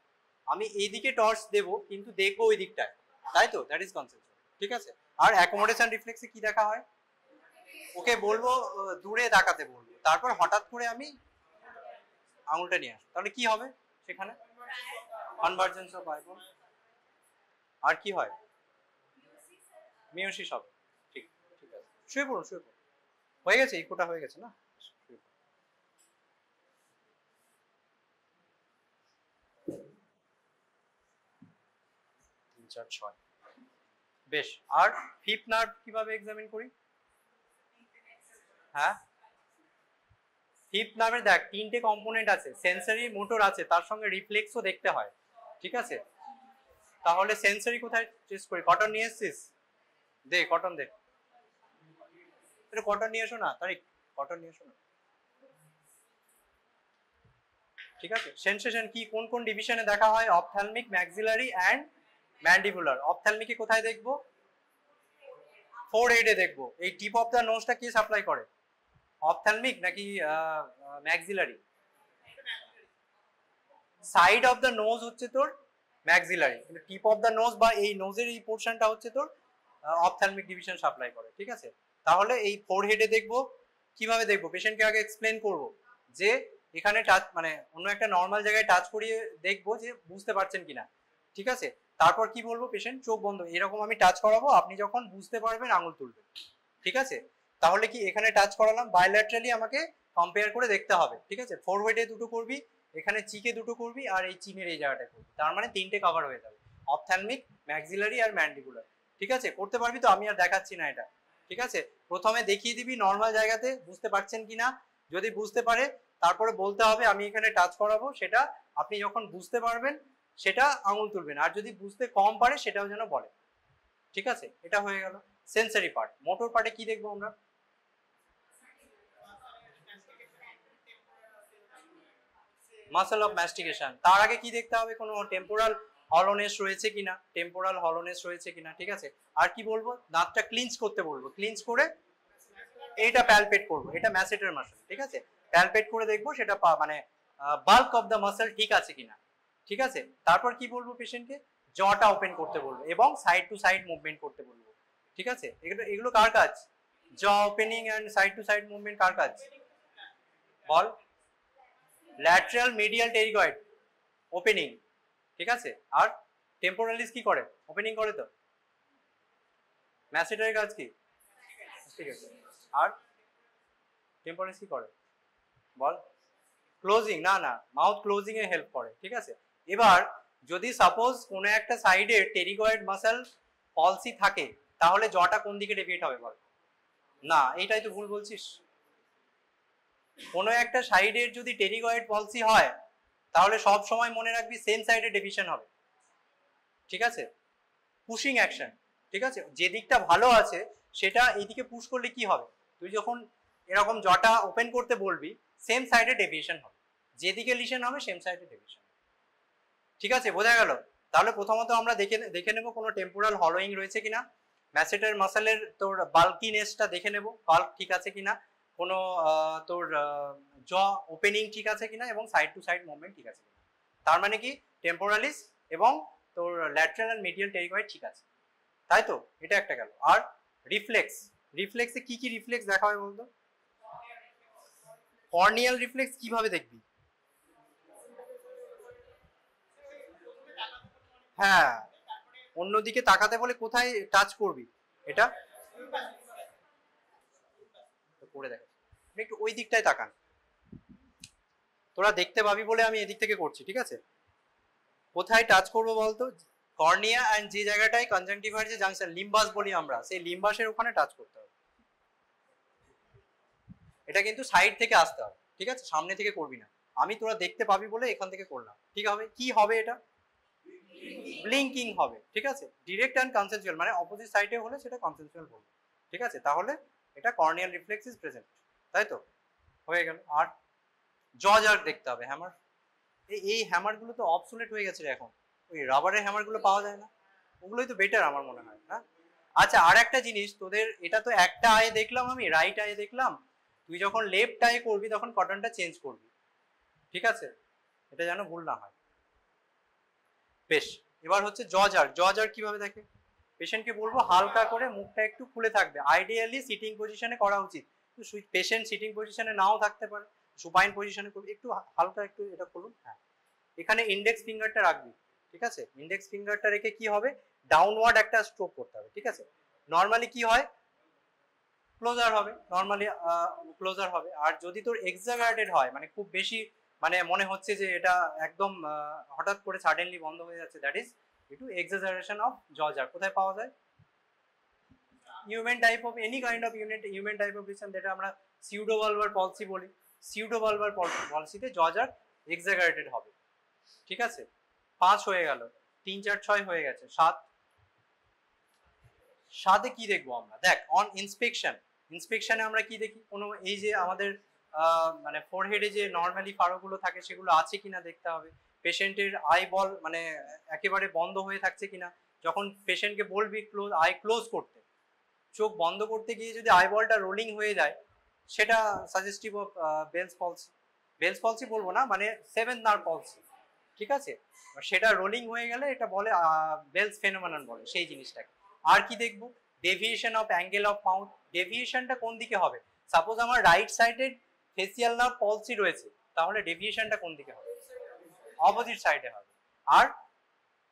আমি এইদিকে টর্চ দেবো কিন্তু দেখবো ওই দিকটায়, তাই তো? দ্যাট ইজ কনসেনসুয়াল, ঠিক আছে? আর অ্যাকোমোডেশন রিফ্লেক্সে কি দেখা হয়? ওকে বলবো দূরে তাকাতে বলবো, তারপর হঠাৎ করে আমি আঙুলটা নিয়ে আসবো, তাহলে কি হবে সেখানে? Convergence of eyeball. আর কি হয়? মিওসিস হবে। ঠিক, ঠিক আছে, শুয়ে পড়ুন, শুয়ে পড়ুন। হয়ে গেছে, ইকোটা হয়ে গেছে না? 3, 4, 6। বেশ, আর ফিফথ নার্ভ কিভাবে এক্সামিন করি? হ্যাঁ, ফিফথ নার্ভের দেখ 3টে কম্পোনেন্ট আছে, সেন্সরি, মোটর আছে, তার সঙ্গে রিফ্লেক্সও দেখতে হয়, ঠিক আছে? তাহলে সেন্সরি কোথায় টেস্ট করি? কটন নিয়ে এসছিস? দে কটন, দে কটন নিয়ে এসো না তারিক, কটন নিয়ে এসো না। ঠিক আছে। সেনসেশন কি কোন কোন ডিভিশনে দেখা হয়? Ophthalmic, maxillary and mandibular. অপথ্যালমিকে কোথায় দেখবো? ফোরহেডে দেখবো। এই টিপ অফ দ্য নোজটা কি সাপ্লাই করে? অপথ্যালমিক নাকি maxillary? Side of the nose হচ্ছে তোর ম্যাক্সিলারি, কিন্তু টিপ অফ দ্য নোজ বা এই নোজের এই পোর্শনটা হচ্ছে তোর অপথ্যালমিক ডিভিশন সাপ্লাই করে। ঠিক আছে, তাহলে এই ফোরহেডে দেখবো। কিভাবে দেখবো? পেশেন্টকে আগে এক্সপ্লেন করবো যে এখানে টাচ মানে অন্য একটা নর্মাল জায়গায় টাচ করিয়ে দেখবো যে বুঝতে পারছেন কিনা। ঠিক আছে, তারপর কি বলবো? পেশেন্ট চোখ বন্ধ, এরকম আমি টাচ করাবো, আপনি যখন বুঝতে পারবেন আঙুল তুলবেন। ঠিক আছে, তাহলে কি এখানে টাচ করালাম, বায়োল্যাটারালি আমাকে কম্পেয়ার করে দেখতে হবে। ঠিক আছে, ফোরহেডে দুটো করবি, এখানে চিকে দুটো করবি, আর এই চিনের এই জায়গাটা করবি, তার মানে তিনটে কভার হয়ে যাবে, অপথ্যালমিক, ম্যাক্সিলারি আর ম্যান্ডিবুলার। ঠিক আছে, করতে পারবি তো? আমি আর দেখাচ্ছি না এটা। ঠিক আছে, প্রথমে দেখিয়ে দিবি নর্মাল জায়গাতে বুঝতে পারছেন কিনা, যদি বুঝতে পারে তারপরে বলতে হবে আমি এখানে টাচ করাবো, সেটা আপনি যখন বুঝতে পারবেন সেটা আঙুল তুলবেন, আর যদি বুঝতে কম পারে সেটাও যেন বলে। ঠিক আছে, এটা হয়ে গেল সেন্সরি পার্ট। মোটর পার্টে কি দেখবো আমরা? Muscle of mastication. তার আগে কি দেখতে হবে? কোনো টেম্পোরাল হলোনেস রয়েছে কিনা, টেম্পোরাল হলোনেস রয়েছে কিনা। ঠিক আছে, আর কি বলবো? দাঁতটা ক্লিঞ্চ করতে বলবো, ক্লিঞ্চ করে এইটা প্যালপেট করবো, এটা ম্যাসেটের মাসল। ঠিক আছে, প্যালপেট করে দেখবো সেটা মানে বাল্ক অফ দ্য মাসল ঠিক আছে কিনা। ঠিক আছে, তারপর কি বলবো? পেশেন্টকে জটা ওপেন করতে বলবো এবং সাইড টু সাইড মুভমেন্ট করতে বলবো। ঠিক আছে, এগুলো এগুলো কার কাজ? Jaw opening and side to side movement কার কাজ? বল। Lateral medial pterygoid opening. ঠিক আছে, আর টেম্পোরালিস কি করে? ওপেনিং করে তো। ম্যাসেটারের কাজ কি? ঠিক আছে, আর টেম্পোরালিস কি করে? বল। ক্লোজিং। না না, মাউথ ক্লোজিং এ হেল্প করে। ঠিক আছে, এবার যদি সাপোজ কোনো একটা সাইডে টেরিগয়েড মাসল পলসি থাকে, তাহলে জটা কোন দিকে ডেভিয়েট হবে? বল। না, এইটাই তো ভুল বলছিস। কোনো একটা সাইডের যদি টেরিগয়েড পলসি হয় তাহলে সব সময় মনে রাখবি সেম সাইডে ডেভিয়েশন হবে। ঠিক আছে, পুশিং অ্যাকশন। ঠিক আছে, যে দিকটা ভালো আছে সেটা এইদিকে পুশ করলে কি হবে? তুই যখন এরকম জটা ওপেন করতে বলবি সেম সাইডে ডেভিয়েশন হবে, যেদিকে লিশন হবে সেম সাইডে ডেভিয়েশন। ঠিক আছে, বোঝা গেল? তাহলে প্রথমত আমরা দেখে নেব কোনো টেম্পোরাল হলোইং রয়েছে কিনা, ম্যাসেটার মাসেলের তোর বাল্কিনেসটা দেখে নেব, বাল্ক ঠিক আছে কিনা, কোনো তোর জ ওপেনিং ঠিক আছে কিনা, এবং সাইড টু সাইড মুভমেন্ট ঠিক আছে কিনা। তার মানে কি টেম্পোরালিস এবং তোর ল্যাটারাল আর মিডিয়াল টেরিগয়েড ঠিক আছে, তাই তো? এটা একটা গেল। আর রিফ্লেক্স, রিফ্লেক্সে কি কি রিফ্লেক্স দেখা হয় বলতো? কর্নিয়াল রিফ্লেক্স কিভাবে দেখবি? হ্যাঁ, অন্যদিকে তাকাতে বলে কোথায় টাচ করবি? এটা করে দেখ, একটু ওই দিকটায় তাকান, তোরা দেখতে পাবি বলে আমি এদিক থেকে করছি। ঠিক আছে, কোথায় টাচ করবো বলতো? কর্নিয়া এন্ড যে জায়গাটায় কনজাংটিভার যে জাংশন, লিম্বাস বলি আমরা, সেই লিম্বাসের ওখানে টাচ করতে হবে। এটা কিন্তু সাইড থেকে আসতে হবে। ঠিক আছে, সামনে থেকে করবি না, আমি তোরা দেখতে পাবি বলে এখান থেকে করলাম। ঠিক হবে, কি হবে এটা? ব্লিঙ্কিং হবে। ঠিক আছে, ডিরেক্ট অ্যান্ড কনসেনচুয়াল, মানে অপোজিট সাইডে হলে সেটা কনসেনচুয়াল হবে। ঠিক আছে, তাহলে এটা কর্নিয়াল রিফ্লেক্স ইজ প্রেজেন্ট, তাই তো? হয়ে গেল। আর জজ আর্ক দেখতে হবে, হ্যামার। এই হ্যামার গুলো তো অবসোলেট হয়ে গেছে এখন, ওই রাবারের হ্যামার গুলো পাওয়া যায় না, ওগুলোই তো বেটার আমার মনে হয়। হ্যাঁ, আচ্ছা, আর একটা জিনিস, তোদের এটা তো একটা আয়ে দেখলাম, আমি রাইট আয়ে দেখলাম, তুই যখন লেফট আয়ে করবি তখন কটনটা চেঞ্জ করবি। ঠিক আছে, এটা যেন ভুল না হয়। বেশ, এবার হচ্ছে জজ আর্ক। জজ আর্ক কিভাবে দেখে? পেশেন্টকে বলবো হালকা করে মুখটা একটু খুলে থাকবে, আইডিয়ালি সিটিং পজিশনে করা উচিত, পেশেন্ট সিটিং পজিশনে নাও থাকতে পারে, সুপাইন পজিশনে করবি, একটু হালকা একটু এটা করুন। হ্যাঁ, এখানে ইন্ডেক্স ফিঙ্গারটা রাখবি। ঠিক আছে, ইন্ডেক্স ফিঙ্গারটা রেখে কি হবে? ডাউনওয়ার্ড একটা স্ট্রোক করতে হবে। ঠিক আছে, নর্মালি কি হয়? ক্লোজার হবে, নর্মালি ক্লোজার হবে। আর যদি তোর এক্সাগারেটেড হয়, মানে খুব বেশি, মানে মনে হচ্ছে যে এটা একদম হঠাৎ করে সাডেনলি বন্ধ হয়ে যাচ্ছে, দ্যাট ইজ একটু এক্সাজারেশন অফ জজ আর্ক। কোথায় পাওয়া যায়? Human type of any kind of human type of vision, যেটা আমরা সিউডোভালভার পলসি বলি, সিউডোভালভার পলসিতে জজ আর্ক এক্সাগারেটেড হবে। ঠিক আছে, 5 হয়ে গেল, 3 4 6 হয়ে গেছে, 7। 7-এ কি দেখবো আমরা? দেখ, অন ইন্সপেকশন, ইন্সপেকশনে আমরা কি দেখি? কোনো এই যে আমাদের মানে ফোরহেডে যে নর্মালি ফারোগুলো থাকে সেগুলো আছে কিনা দেখতে হবে। পেশেন্টের আই বল মানে একেবারে বন্ধ হয়ে থাকছে কিনা, যখন পেশেন্টকে বলবি আই ক্লোজ করতে, চোখ বন্ধ করতে গিয়ে যদি আই বলটা রোলিং হয়ে যায় সেটা suggestive of Bell's palsy. Bell's palsy বলবো না, মানে সেভেন্থ নার্ভ পলসি, ঠিক আছে। সেটা রোলিং হয়ে গেলে এটা বলে বেলস ফেনোমেনন বলে সেই জিনিসটাকে। আর কি দেখবো, deviation of angle of mouth. ডেভিয়েশনটা কোন দিকে হবে? সাপোজ আমার রাইট সাইডের ফেসিয়াল নার্ভ পলসি রয়েছে, তাহলে ডেভিয়েশনটা কোন দিকে হবে? অপোজিট সাইডে হবে। আর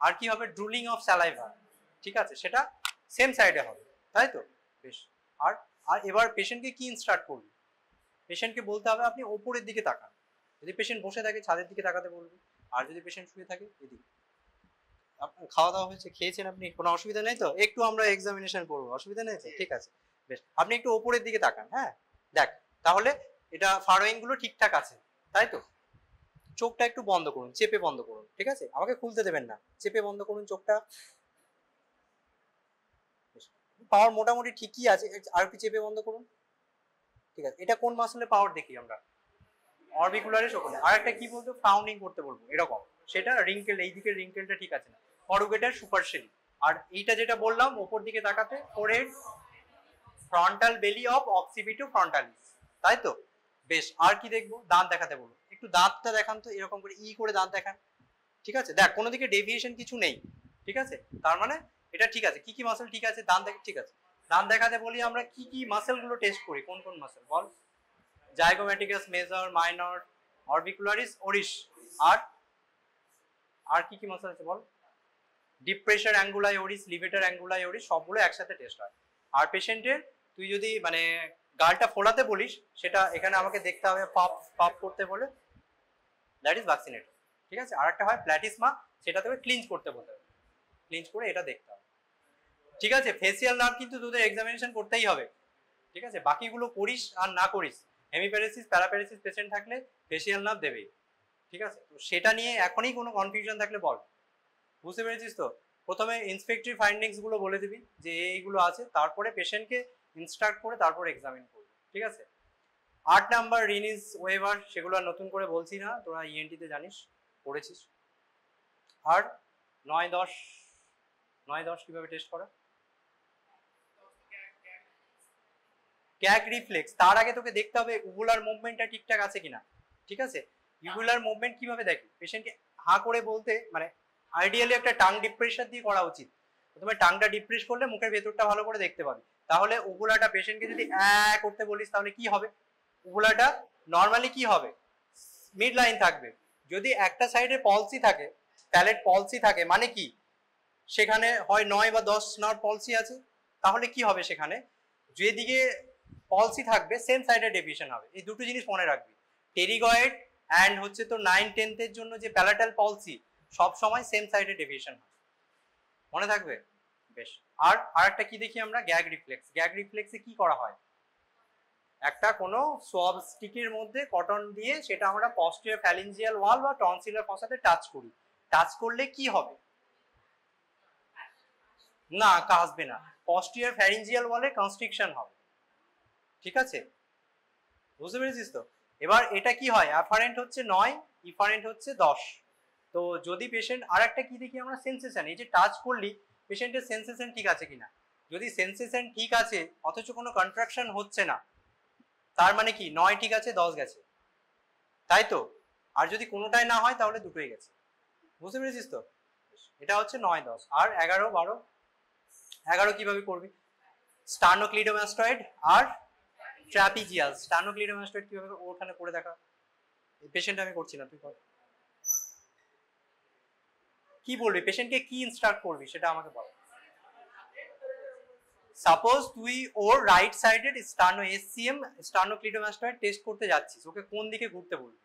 আর কি হবে? ড্রুলিং অফ স্যালাইভা, ঠিক আছে, সেটা সেম সাইডে হবে, তাই তো? বেশ। আর আর এবার পেশেন্টকে কি ইনস্ট্রাক্ট করবি? পেশেন্টকে বলতে হবে আপনি ওপরের দিকে তাকান। যদি পেশেন্ট বসে থাকে ছাদের দিকে তাকাতে বলবি, আর যদি পেশেন্ট শুয়ে থাকে এদিকে। আপনার খাওয়া দাওয়া হয়েছে, খেয়েছেন আপনি, কোনো অসুবিধা নেই তো? একটু আমরা এক্সামিনেশন করবো, অসুবিধা নেই তো? ঠিক আছে, বেশ। আপনি একটু ওপরের দিকে তাকান, হ্যাঁ, দেখ তাহলে এটা ফারোয়িং গুলো ঠিকঠাক আছে, তাই তো? চোখটা একটু বন্ধ করুন, চেপে বন্ধ করুন, ঠিক আছে, আমাকে খুলতে দেবেন না, চেপে বন্ধ করুন চোখটা। পাওয়ার মোটামুটি ঠিকই আছে, আর একটু চেপে বন্ধ করুন, ঠিক আছে। এটা কোন মাসলে পাওয়ার দেখি আমরা? অরবিকুলারিস ওখানে। আর একটা কি বলতো, ফ্রাউনিং করতে বলবো এরকম, সেটা রিঙ্কেল, এই দিকের রিঙ্কেলটা ঠিক আছে না, করুগেটার সুপারসেলি। আর এইটা যেটা বললাম ওপর দিকে তাকাতে, ফোরহেড, ফ্রন্টাল বেলি অফ অক্সিপিটো ফ্রন্টালিস, তাই তো? বেশ। আর কি দেখবো? দাঁত দেখাতে বলবো, একটু দাঁতটা দেখান তো, এরকম করে ই করে দাঁত দেখান, ঠিক আছে। দেখ কোনো দিকে ডেভিয়েশন কিছু নেই, ঠিক আছে, তার মানে এটা ঠিক আছে। কি কি মাসেল ঠিক আছে? দাঁত দেখ, ঠিক আছে। দাঁত দেখাতে বলি আমরা কি কি মাসেল গুলো টেস্ট করি, কোন কোন মাসেল বল? Zygomaticus major, minor, orbicularis, oris. আর আর কি কি মাসেল আছে বল? Depressor anguli oris, levator anguli oris, সবগুলো একসাথে টেস্ট হয়। আর পেশেন্টের তুই যদি মানে গালটা ফোলাতে বলিস, সেটা এখানে আমাকে দেখতে হবে, পাপ পাপ করতে বলে, দ্যাট ইজ ভ্যাকসিনেটর, ঠিক আছে। আর একটা হয় প্ল্যাটিসমা, সেটা তোকে ক্লিনজ করতে বলতে হবে, ক্লিনজ করে এটা দেখতে হবে, ঠিক আছে। ফেসিয়াল নার্ভ কিন্তু তোদের এক্সামিনেশন করতেই হবে, ঠিক আছে। বাকিগুলো করিস আর না করিস, হেমিপ্যারেসিস প্যারাপ্যারেসিস পেশেন্ট থাকলে ফেসিয়াল নার্ভ দেবেই, ঠিক আছে। তো সেটা নিয়ে এখনই কোনো কনফিউশন থাকলে বল। বুঝতে পেরেছিস তো? প্রথমে ইন্সপেক্টরি ফাইন্ডিংস গুলো বলে দিবি যে এইগুলো আছে, তারপরে পেশেন্টকে ইনস্ট্রাক্ট করে তারপর এক্সামিন করবি, ঠিক আছে। 8 নাম্বার রিনিজ ওয়েভার, সেগুলো আর নতুন করে বলছি না, তোরা ইএনটিতে জানিস, পড়েছিস। আর 9-10, 9-10 কিভাবে টেস্ট করা? Gag reflex. তার আগে তোকে দেখতে হবে উভুলার মুভমেন্টটা ঠিকঠাক আছে কিনা, ঠিক আছে। ইউভুলার মুভমেন্ট কিভাবে দেখি? পেশেন্টকে হা করে বলতে, মানে আইডিয়ালি একটা টাং ডিপ্রেশন দিয়ে করা উচিত। প্রথমে টাংটা ডিপ্রেস করলে মুখের ভেতরটা ভালো করে দেখতে পাবি। তাহলে উভুলাটা পেশেন্টকে যদি করতে বলিস তাহলে কি হবে? উভুলাটা নর্মালি কি হবে? মিড লাইন থাকবে। যদি একটা সাইডে পলসি থাকে, প্যালেট পলসি থাকে, মানে কি সেখানে হয় 9 বা 10 নার্ভ পলসি আছে, তাহলে কি হবে? সেখানে যেদিকে পলসি থাকবে সেম সাইডে ডেভিয়েশন হবে। এই দুটো জিনিস মনে রাখবি, টেরিগয়েড অ্যান্ড হচ্ছে তো 9-10 এর জন্য যে প্যালাটাল পলসি, সব সময় সেম সাইডে ডেভিয়েশন হয়, মনে থাকবে? বেশ। আর আরেকটা কি দেখি আমরা? Gag reflex. গ্যাগ রিফ্লেক্সে কি করা হয়? একটা কোনো সোয়াব স্টিকের মধ্যে কটন দিয়ে সেটা আমরা পস্টিরিয়র ফ্যালিঞ্জিয়াল ওয়াল বা টনসিলার ফসাতে টাচ করি। টাচ করলে কি হবে? না, কাশবে না, পস্টিরিয়র ফ্যারিঞ্জিয়াল ওয়ালে কনস্ট্রিকশন হবে, ঠিক আছে। বুঝতে পেরেছিস তো? এবার এটা কি হয়? অ্যাফারেন্ট হচ্ছে 9, ইফারেন্ট হচ্ছে 10। তো যদি পেশেন্ট, আর একটা কি দেখি আমরা? সেন্সেশন। এই যে টাচ করলি, পেশেন্টের সেন্সেশন ঠিক আছে কিনা। যদি সেন্সেশন ঠিক আছে অথচ কোনো কন্ট্রাকশন হচ্ছে না, তার মানে কি 9 ঠিক আছে, 10 গেছে, তাই তো? আর যদি কোনোটাই না হয় তাহলে দুটোই গেছে। বুঝতে পেরেছিস তো? এটা হচ্ছে 9-10। আর 11-12? 11 কিভাবে করবি? স্টার্নোক্লিডোমাস্টয়েড আর ট্র্যাপিজিয়াল। স্টার্নোক্লিডোমাস্টয়েড কিভাবে ওখানে করে দেখা? পেশেন্ট আমি করছি না, তুই কর। কি বলবি পেশেন্টকে, কি ইনস্ট্রাক্ট করবি সেটা আমাকে বল। সাপোজ তুই ওর রাইট সাইডের স্টার্নো এসসিএম স্টার্নোক্লিডোমাস্টয়েড টেস্ট করতে যাচ্ছিস, ওকে কোন দিকে ঘুরতে বলবি?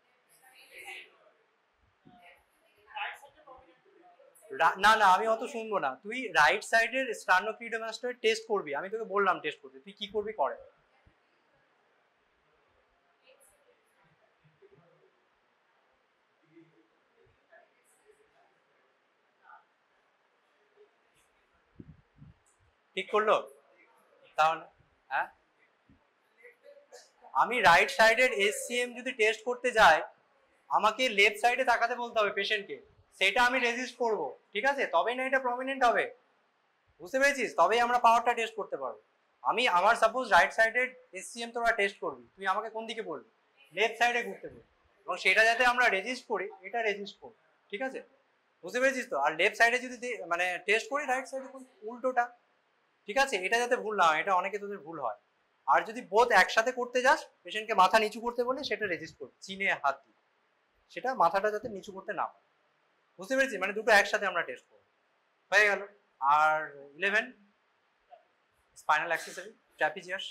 না না, আমি অত শুনবো না, তুই রাইট সাইডের স্টার্নোক্লিডোমাস্টয়েড টেস্ট করবি, আমি তোকে বললাম টেস্ট করতে, তুই কি করবি করে। ঠিক করলো তাহলে? হ্যাঁ, আমি রাইট সাইডের এসসিএম যদি টেস্ট করতে যাই, আমাকে লেফট সাইডে তাকাতে বলতে হবে পেশেন্টকে, সেটা আমি রেজিস্ট করব, ঠিক আছে, তবেই না এটা প্রমিনেন্ট হবে, বুঝতে পেরেছিস, তবেই আমরা পাওয়ারটা টেস্ট করতে পারবো। আমি আমার সাপোজ রাইট সাইডের এসসিএম তোরা টেস্ট করবি, তুই আমাকে কোন দিকে বলবি, লেফট সাইডে ঘুরতে বলবি, এবং সেটা যাতে আমরা রেজিস্ট করি, এটা রেজিস্ট করি, ঠিক আছে, বুঝতে পেরেছিস তো। আর লেফট সাইডে যদি মানে টেস্ট করি, রাইট সাইডে উল্টোটা, ঠিক আছে, এটা যাতে ভুল না হয়, এটা অনেকে তোদের ভুল হয়। আর যদি বোধ একসাথে করতে যাস, পেশেন্টকে মাথা নিচু করতে বলে, সেটা রেজিস্ট করবি চিনে হাত দিয়ে, সেটা মাথাটা যাতে নিচু করতে না পারে, বুঝতে পেরেছি, মানে দুটো একসাথে আমরা টেস্ট করবো, হয়ে গেল। আর 11 স্পাইনাল অ্যাক্সেসরি ট্র্যাপিজিয়াস,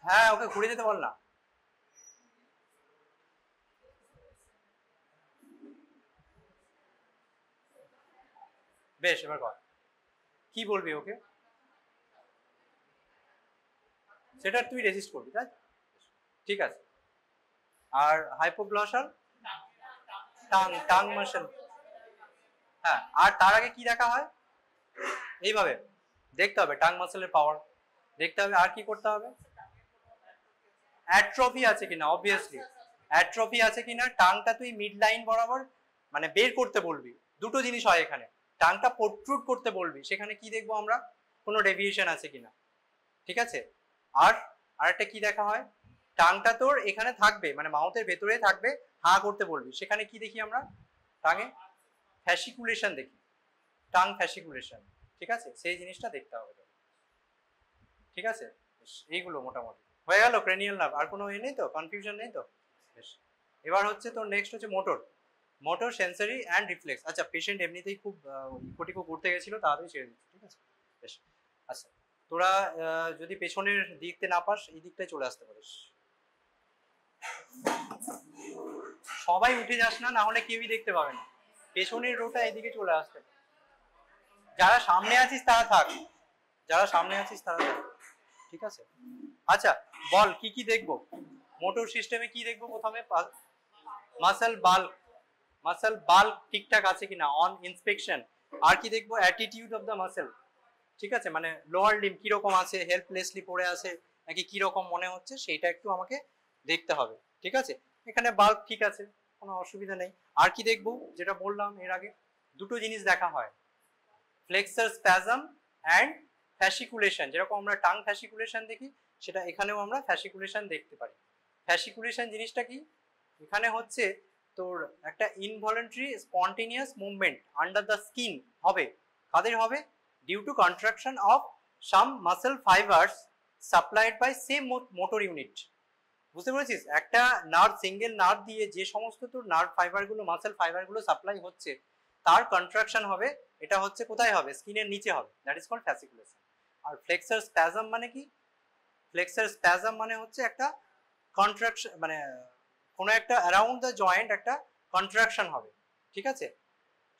হ্যাঁ ওকে ঘুরে যেতে বল না। বেশ, এবার কর, কি বলবি ওকে, সেটা তুই রেজিস্ট করবি, তাই, ঠিক আছে। আর হাইপোগ্লসাল টাং মাসেল, হ্যাঁ, আর তার আগে কি দেখা হয়, এইভাবে দেখতে হবে টাং মাসেলের পাওয়ার দেখতে হবে। আর কি করতে হবে, অ্যাট্রফি আছে কিনা, অবভিয়াসলি অ্যাট্রফি আছে কিনা, টাংটা তুই মিড লাইন বরাবর মানে বের করতে বলবি, দুটো জিনিস হয় এখানে, টাংটা প্রোট্রুড করতে বলবি, সেখানে কি দেখবো আমরা, কোনো ডেভিয়েশন আছে কিনা, ঠিক আছে। আর আরেকটা কি দেখা হয়, টাংটা তোর এখানে থাকবে, মানে মাউথের ভেতরে থাকবে, হা করতে বলবি, সেখানে কি দেখি আমরা, টাঙে ফ্যাসিকুলেশন দেখি, টাং ফ্যাসিকুলেশন, ঠিক আছে, সেই জিনিসটা দেখতে হবে, ঠিক আছে। এইগুলো মোটামুটি হয়ে গেল ক্রেনিয়াল নার্ভ, আর কোনো নেই তো, কনফিউশন নেই তো, বেশ। এবার হচ্ছে তোর নেক্সট হচ্ছে মোটর সেন্সরি অ্যান্ড রিফ্লেক্স। আচ্ছা, পেশেন্ট এমনিতেই খুব ইকোটিকো করতে গেছিল, তাড়াতাড়ি ছেড়ে দিচ্ছি, ঠিক আছে, বেশ। আচ্ছা, তোরা যদি পেছনের দিকতে না পাস, এই দিকটায় চলে আসতে পারিস, সবাই উঠে যাস না, না হলে কেউই দেখতে পাবে না, পেছনের রোটা এদিকে চলে আসতে, যারা সামনে আছিস তারা থাক, যারা সামনে আছিস তারা থাক, ঠিক আছে। আচ্ছা বল কি কি দেখবো, মোটর সিস্টেমে কি দেখবো, প্রথমে মাসল বাল্ক ঠিকঠাক আছে কিনা অন ইন্সপেকশন। আর কি দেখবো, অ্যাটিটিউড অফ দ্য মাসেল, ঠিক আছে, মানে লোয়ার লিম্ব কিরকম আছে, হেল্পলেসলি পড়ে আছে নাকি কিরকম মনে হচ্ছে, সেইটা একটু আমাকে দেখতে হবে, ঠিক আছে। এখানে বাল্ক ঠিক আছে, কোনো অসুবিধা নেই। আর কি দেখবো, যেটা বললাম এর আগে, দুটো জিনিস দেখা হয়, ফ্লেক্সার স্প্যাজম অ্যান্ড ফ্যাসিকুলেশন, যেরকম আমরা টাং ফ্যাসিকুলেশন দেখি, সেটা এখানেও আমরা ফ্যাসিকুলেশন দেখতে পারি। ফ্যাসিকুলেশন জিনিসটা কি, এখানে হচ্ছে তোর একটা involuntary spontaneous movement under the skin হবে, কাদের হবে, due to contraction of some muscle fibres supplied by same motor unit, বুঝতে পেরেছিস, একটা নার্ভ, সিঙ্গেল নার্ভ দিয়ে যে সমস্ত তোর নার্ভ ফাইবারগুলো, মাসেল ফাইবারগুলো সাপ্লাই হচ্ছে, তার কন্ট্রাকশন হবে, এটা হচ্ছে কোথায় হবে, স্কিনের নিচে হবে, দ্যাট ইজ কল্ড ফ্যাসিকুলেশন। আর ফ্লেক্সার স্প্যাজম মানে কি, ফ্লেক্সার স্প্যাজম মানে হচ্ছে একটা কন্ট্রাকশন, মানে কোনো একটা অ্যারাউন্ড দ্য জয়েন্ট একটা কন্ট্রাকশন হবে, ঠিক আছে,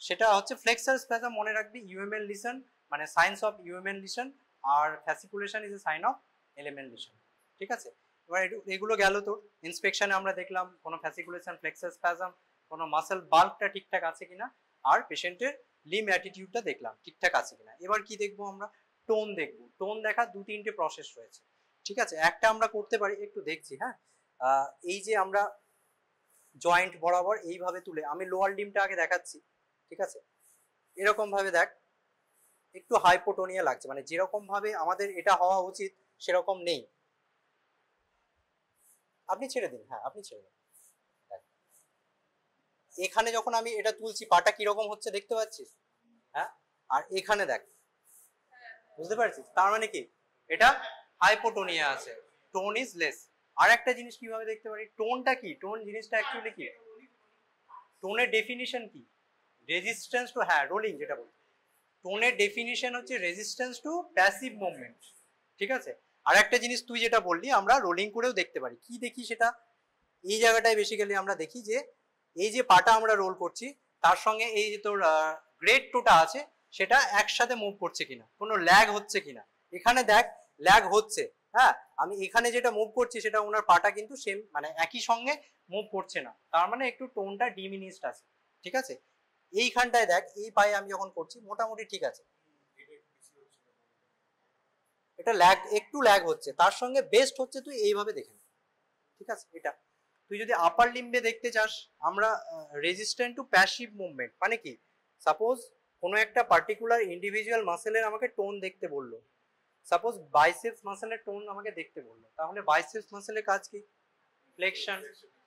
সেটা হচ্ছে ফ্লেক্সার স্প্যাজম, মনে রাখবি, ইউএমএল লিসন মানে সাইন্স অফ ইউএমএল লিসন, আর fasciculation is a sign of LMN lesion, ঠিক আছে। এবার এগুলো গেল তোর ইন্সপেকশনে, আমরা দেখলাম কোনো ফ্যাসিকুলেশন, ফ্লেক্সার স্প্যাজম, কোনো মাসেল বাল্কটা ঠিকঠাক আছে কিনা, আর পেশেন্টের লিম অ্যাটিটিউডটা দেখলাম ঠিকঠাক আছে কিনা। এবার কি দেখবো আমরা, টোন দেখবো, টোন দেখার 2-3টে প্রসেস রয়েছে, ঠিক আছে। একটা আমরা করতে পারি, একটু দেখছি, হ্যাঁ, এই যে আমরা জয়েন্ট বরাবর এইভাবে তুলে, আমি লোয়ার লিমটা আগে দেখাচ্ছি, ঠিক আছে, এরকম ভাবে দেখ, একটু হাইপোটোনিয়া লাগছে, মানে যেরকম ভাবে আমাদের এটা হওয়া উচিত সেরকম নেই, আপনি ছেড়ে দিন, হ্যাঁ আপনি ছেড়ে দিন। এখানে যখন আমি এটা তুলছি, পাটা কিরকম হচ্ছে দেখতে পাচ্ছিস, হ্যাঁ, আর এখানে দেখ, বুঝতে পারছিস, তার মানে কি, এটা হাইপোটোনিয়া আছে, টোন ইজ লেস। আর একটা জিনিস কিভাবে দেখতে পারি, টোনটা কি, টোন জিনিসটা অ্যাকচুয়ালি কি, টোনের ডেফিনিশন কি, রেজিস্ট্যান্স টু, হ্যাঁ রোলিং যেটা বলি, টোনের ডেফিনিশন হচ্ছে রেজিস্ট্যান্স টু প্যাসিভ মুভমেন্ট, ঠিক আছে। আর একটা জিনিস তুই যেটা বললি, আমরা রোলিং করেও দেখতে পারি, কি দেখি সেটা, এই জায়গাটায় বেসিক্যালি আমরা দেখি যে এই যে পাটা আমরা রোল করছি, তার সঙ্গে এই যে তোর গ্রেড টোটা আছে, সেটা একসাথে মুভ করছে কিনা, কোনো ল্যাগ হচ্ছে কিনা, এখানে দেখ ল্যাগ হচ্ছে, হ্যাঁ, আমি এখানে যেটা মুভ করছি সেটা ওনার পাটা কিন্তু সেম, মানে একই সঙ্গে মুভ করছে না, তার মানে একটু টোনটা ডিমিনিশড আছে, ঠিক আছে। এইখানটায় দেখ, এই পায়ে আমি যখন করছি মোটামুটি ঠিক আছে, এটা ল্যাগ, একটু ল্যাগ হচ্ছে, তার সঙ্গে বেস্ট হচ্ছে তুই এইভাবে দেখে নে, ঠিক আছে। এটা তুই যদি আপার লিম্বে দেখতে চাস, আমরা রেজিস্ট্যান্ট টু প্যাসিভ মুভমেন্ট মানে কি, সাপোজ কোনো একটা পার্টিকুলার ইন্ডিভিজুয়াল মাসেলের আমাকে টোন দেখতে বললো, সাপোজ বাইসেপস মাসেলের টোন আমাকে দেখতে বললো, তাহলে বাইসেপস মাসেলের কাজ কি, ফ্লেকশন,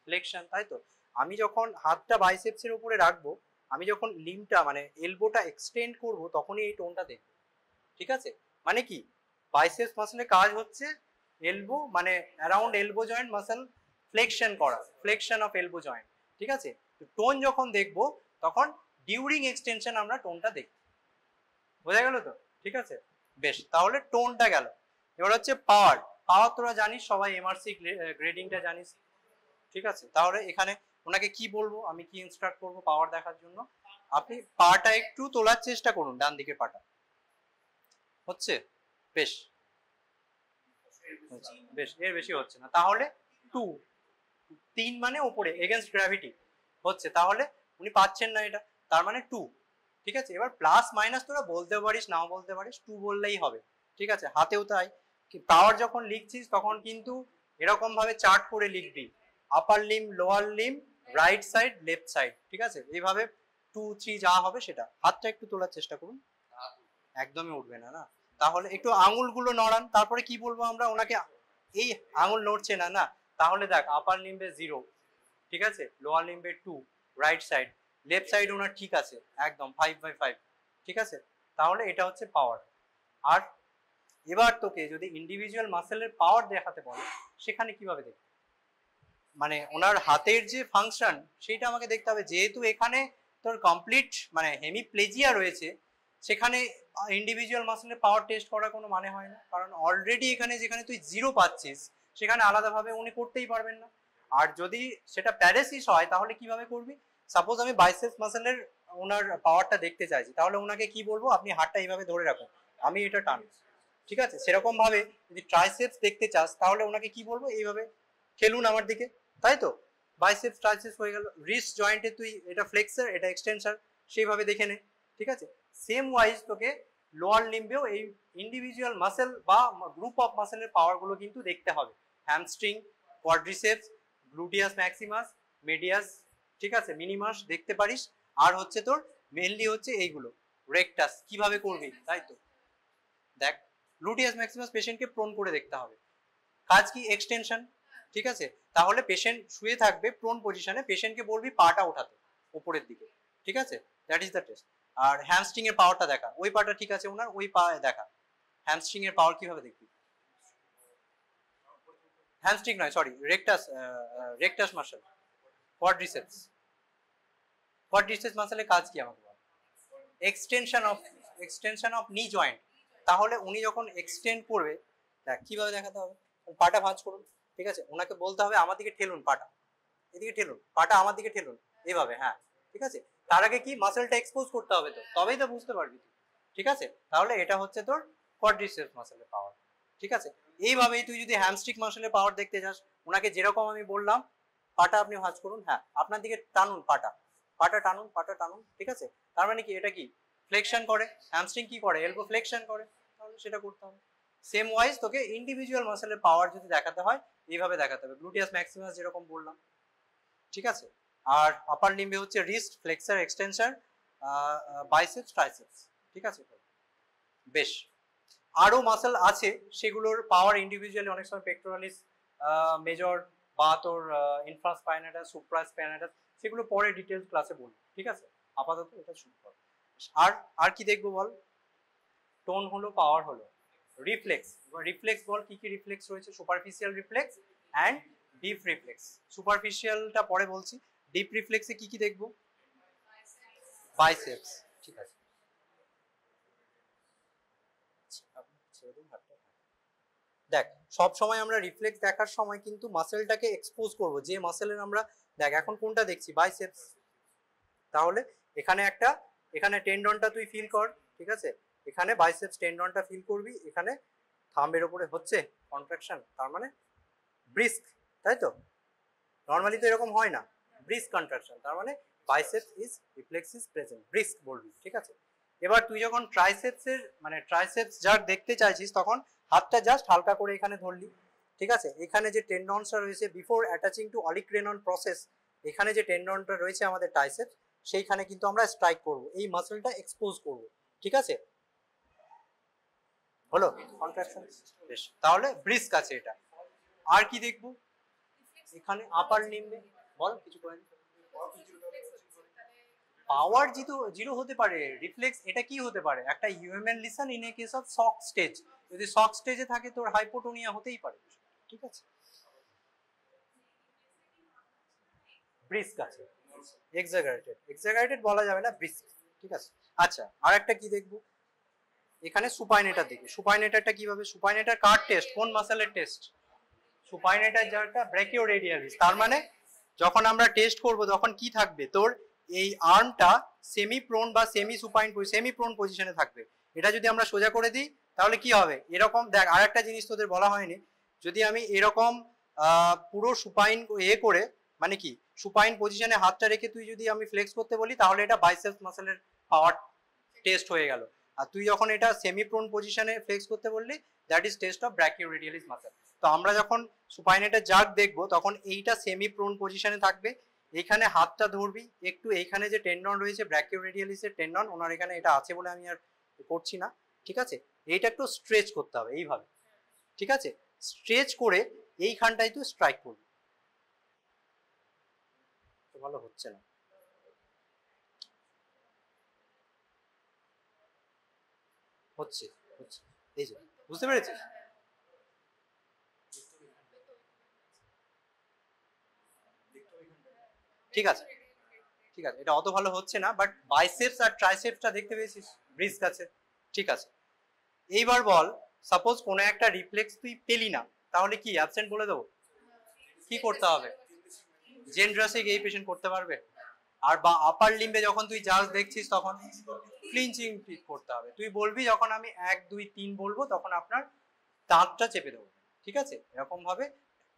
ফ্লেকশন, তাই তো। আমি যখন হাতটা বাইসেপসের উপরে রাখবো, আমি যখন লিম্বটা মানে এলবোটা এক্সটেন্ড করব, তখনই এই টোনটা দেখবো, ঠিক আছে। মানে কি, বাইসেপস মাসেলের কাজ হচ্ছে এলবো মানে around elbow joint muscle flexion করা, ফ্লেকশন অফ এলবো জয়েন্ট, ঠিক আছে। টোন যখন দেখবো তখন ডিউরিং এক্সটেনশন আমরা টোনটা দেখব, বোঝা গেল তো, ঠিক আছে। বেশ, তাহলে টোনটা গেল। এবার হচ্ছে পাওয়ার। পাওয়ার তোরা জানিস সবাই, এমআরসি গ্রেডিংটা জানিস, ঠিক আছে। তাহলে এখানে ওনাকে কি বলবো, আমি কি ইনস্ট্রাক্ট করবো পাওয়ার দেখার জন্য, আপনি পাটা একটু তোলার চেষ্টা করুন, ডান দিকের পাটা হচ্ছে, বেশ বেশ, এর বেশি হচ্ছে না, তাহলে 2, 3 মানে উপরে এগেনস্ট গ্র্যাভিটি হচ্ছে, তাহলে উনি পাচ্ছেন না এটা, তার মানে 2, ঠিক আছে। এবার প্লাস মাইনাস তোরা বলতে পারিস, নাও বলতে পারিস, 2 বললেই হবে, ঠিক আছে। হাতেও তাই, পাওয়ার যখন লিখছিস তখন কিন্তু এরকম ভাবে চার্ট করে লিখবি, আপার limb, lower Lim, right side, left side, ঠিক আছে। এইভাবে 2, 3 যা হবে সেটা। হাতটা একটু তোলার চেষ্টা করুন, একদমই উঠবে না, না, তাহলে একটু আঙুলগুলো নড়ান, তারপরে কি বলবো আমরা ওনাকে, এই আঙুল নড়ছে না, না, তাহলে দেখ আপার লিম্বে 0, ঠিক আছে, লোয়ার লিম্বে 2, রাইট সাইড, লেফট সাইড ওনার ঠিক আছে একদম 5/5, ঠিক আছে। তাহলে এটা হচ্ছে পাওয়ার। আর এবার তোকে যদি ইন্ডিভিজুয়াল মাসেলের পাওয়ার দেখাতে বলে, সেখানে কিভাবে দেখবে, মানে ওনার হাতের যে ফাংশন সেইটা আমাকে দেখতে হবে, যেহেতু এখানে তোর কমপ্লিট মানে হেমিপ্লেজিয়া রয়েছে, সেখানে ইন্ডিভিজুয়াল মাসেলের পাওয়ার টেস্ট করার কোনো মানে হয় না, কারণ অলরেডি এখানে যেখানে তুই 0 পাচ্ছিস, সেখানে আলাদাভাবে উনি করতেই পারবেন না। আর যদি সেটা প্যারাসিস হয় তাহলে কিভাবে করবি, সাপোজ আমি বাইসেপস মাসেলের ওনার পাওয়ারটা দেখতে চাইছি, তাহলে ওনাকে কি বলবো, আপনি হাতটা এইভাবে ধরে রাখুন, আমি এটা টানবো, ঠিক আছে। সেরকম ভাবে যদি ট্রাইসেপস দেখতে চাস, তাহলে ওনাকে কি বলবো, এইভাবে খেলুন আমার দিকে, তাই তো। বাইসেপস ট্রাইসেপস হয়ে গেল, রিস্ট জয়েন্টে তুই এটা ফ্লেক্সার, এটা এক্সটেনসার, সেইভাবে দেখে নে, ঠিক আছে। সেম ওয়াইজ তোকে লোয়ার লিম্বেও এই ইন্ডিভিজুয়াল মাসেল বা গ্রুপ অফ মাসেলের পাওয়ারগুলো কিন্তু দেখতে হবে, হ্যামস্ট্রিং, কোয়াড্রিসেপস, গ্লুটিয়াস ম্যাক্সিমাস, মেডিয়াস, ঠিক আছে, মিনিমাস দেখতে পারিস। আর হচ্ছে তোর মেইনলি হচ্ছে এইগুলো, রেকটাস কিভাবে করবি, তাই তো। দেখ, গ্লুটিয়াস ম্যাক্সিমাস পেশেন্টকে প্রোন করে দেখতে হবে, কাজ কি, এক্সটেনশন, ঠিক আছে। তাহলে পেশেন্ট শুয়ে থাকবে প্রোন পজিশনে, পেশেন্টকে বলবি পাটা ওঠাতে উপরের দিকে, ঠিক আছে, দ্যাট ইজ দ্য টেস্ট। আর হ্যামস্ট্রিং এর পাওয়ারটা দেখা, ওই পাটা ঠিক আছে ওনার, ওই পা দেখা, হ্যামস্ট্রিং এর পাওয়ার কিভাবে দেখবি, হ্যামস্ট্রিং নয় sorry, rectus, rectus muscle, quadriceps, quadriceps মাসলের কাজ কি আমাকে বল, এক্সটেনশন অফ নি জয়েন্ট। তাহলে উনি যখন এক্সটেন্ড করবে, দেখ কিভাবে দেখাতে হবে, পাটা ভাঁজ করুন, ঠিক আছে, ওনাকে বলতে হবে আমার দিকে ঠেলুন পাটা, এদিকে ঠেলুন পাটা, আমার দিকে ঠেলুন, এইভাবে, হ্যাঁ, ঠিক আছে। তার আগে কি মাসেলটা এক্সপোজ করতে হবে, তো তবেই তো বুঝতে পারবি তুই, ঠিক আছে। তাহলে এটা হচ্ছে তোর কোয়াড্রিসেপস মাসেলের পাওয়ার, ঠিক আছে। এইভাবেই তুই যদি হ্যামস্ট্রিং মাসেলের পাওয়ার দেখতে চাস, ওনাকে যেরকম আমি বললাম, পাটা আপনি ভাঁজ করুন, হ্যাঁ, আপনার দিকে টানুন পাটা, পাটা টানুন, পাটা টানুন, ঠিক আছে। তার মানে কি, এটা কি ফ্লেকশন করে, হ্যামস্ট্রিং কি করে, এলবো ফ্লেকশন করে, তাহলে সেটা করতে হবে। সেম ওয়াইজ তোকে ইন্ডিভিজুয়াল মাসেলের পাওয়ার যদি দেখাতে হয়, এইভাবে দেখাতে হবে, গ্লুটিয়াস ম্যাক্সিমাস যেরকম বললাম, ঠিক আছে। আর আপার লিম্বে হচ্ছে wrist, flexor, extension, biceps, triceps, ঠিক আছে। বেশ, আরো মাসেল আছে, সেগুলোর পাওয়ার ইন্ডিভিজুয়ালি অনেক সময় পেক্টোরালিস মেজর বা তোর ইনফ্রাস্পাইনাটাস, সুপ্রাস্পাইনাটাস, সেগুলো পরে ডিটেলস ক্লাসে বলবো, ঠিক আছে। আপাতত এটা শুরু কর। আর আর কি দেখবো বল, টোন হলো, পাওয়ার হলো, রিফ্লেক্স। রিফ্লেক্স বল, কি কি রিফ্লেক্স রয়েছে, superficial reflex and deep reflex. সুপারফিশিয়ালটা পরে বলছি, ডিপ রিফ্লেক্সে কি কি দেখবো, বাইসেপস, ঠিক আছে। দেখ, সব সময় আমরা রিফ্লেক্স দেখার সময় কিন্তু মাসেলটাকে এক্সপোজ করব, যে মাসেলের আমরা, দেখ এখন কোনটা দেখছি, বাইসেপস, তাহলে এখানে একটা, এখানে টেন্ডনটা তুই ফিল কর, ঠিক আছে, এখানে বাইসেপস টেন্ডনটা ফিল করবি, এখানে থাম্বের উপরে হচ্ছে কন্ট্রাকশন, তার মানে ব্রিস্ক, তাই তো। নর্মালি তো এরকম হয় না, ব্রিস্ক কন্ট্রাকশন, তার মানে biceps is reflex is present, brisk বলবি, ঠিক আছে। এবার তুই যখন ট্রাইসেপসের মানে ট্রাইসেপস জার্ক দেখতে চাইছিস তখন হাতটা জাস্ট হালকা করে এখানে ধরলি, ঠিক আছে? এখানে যে টেন্ডনসটা রয়েছে বিফোর অ্যাটাচিং টু অলিক্রেনন প্রসেস, এখানে যে টেন্ডনটা রয়েছে আমাদের ট্রাইসেপস, সেইখানে কিন্তু আমরা স্ট্রাইক করব, এই মাসলটা এক্সপোজ করব, ঠিক আছে? হলো কন্ট্রাকশন। বেশ, তাহলে ব্রিস্ক আছে এটা। আর কি দেখবো এখানে আপার লিম্বে? বল কিছু করে। পাওয়ার জিরো হতে পারে, রিফ্লেক্স এটা কি হতে পারে? একটা UMN lesion in a case of shock stage, যদি শক স্টেজে থাকে তোর হাইপোটোনিয়া হতেই পারে, ঠিক আছে? ব্রিস্ক আছে, এক্সাগারেটেড বলা যাবে না, ব্রিস্ক, ঠিক আছে? আচ্ছা, আর একটা কি দেখবো এখানে? সুপাইনেটার দেখি। সুপাইনেটারটা কিভাবে? সুপাইনেটার কার টেস্ট, কোন মাসেলের টেস্ট? সুপাইনেটার যারটা ব্র্যাকিওরেডিয়ালিস। তার মানে যখন আমরা টেস্ট করব তখন কি থাকবে তোর? এই আর্মটা সেমি প্রোন বা সেমি প্রোন পজিশনে থাকবে। এটা যদি আমরা সোজা করে দিই তাহলে কি হবে? এরকম দেখ, আর একটা জিনিস তোদের বলা হয়নি, যদি আমি এরকম পুরো সুপাইন করে মানে কি সুপাইন পজিশনে হাতটা রেখে তুই যদি আমি ফ্লেক্স করতে বলি তাহলে এটা বাইসেপস মাসেলের পাওয়ার টেস্ট হয়ে গেল। আর তুই যখন এটা সেমি প্রোন পজিশনে ফ্লেক্স করতে বললি that is test of brachioradialis muscle. তো আমরা যখন সুপাইনেটের জার্ক দেখবো তখন এইটা সেমি প্রোন পজিশনে থাকবে, এইখানে হাতটা ধরবি একটু, এইখানে যে টেন্ডন রয়েছে ব্র্যাকিওরেডিয়ালিসের টেন্ডন, ওনার এখানে এটা আছে বলে আমি আর করছি না, ঠিক আছে? এইটা একটু স্ট্রেচ করতে হবে এইভাবে, ঠিক আছে? স্ট্রেচ করে এইখানটায় তুই স্ট্রাইক করবি। ভালো হচ্ছে না, হচ্ছে হচ্ছে, এই যে বুঝতে পেরেছিস? ঠিক আছে, ঠিক আছে, এটা অত ভালো হচ্ছে না, বাট বাইসেপস আর ট্রাইসেপসটা দেখতে পেয়েছিস, ব্রিস্ক আছে, ঠিক আছে? এইবার বল, সাপোজ কোনো একটা রিফ্লেক্স তুই পেলি না, তাহলে কি অ্যাবসেন্ট বলে দেবো? কি করতে হবে? জেন্ড্রাসিক এই পেশেন্ট করতে পারবে। আর বা আপার লিম্বে যখন তুই জাস্ট দেখছিস তখন ক্লিনচিং করতে হবে। তুই বলবি যখন আমি 1 2 3 বলবো তখন আপনার দাঁতটা চেপে দেবো, ঠিক আছে? এরকম ভাবে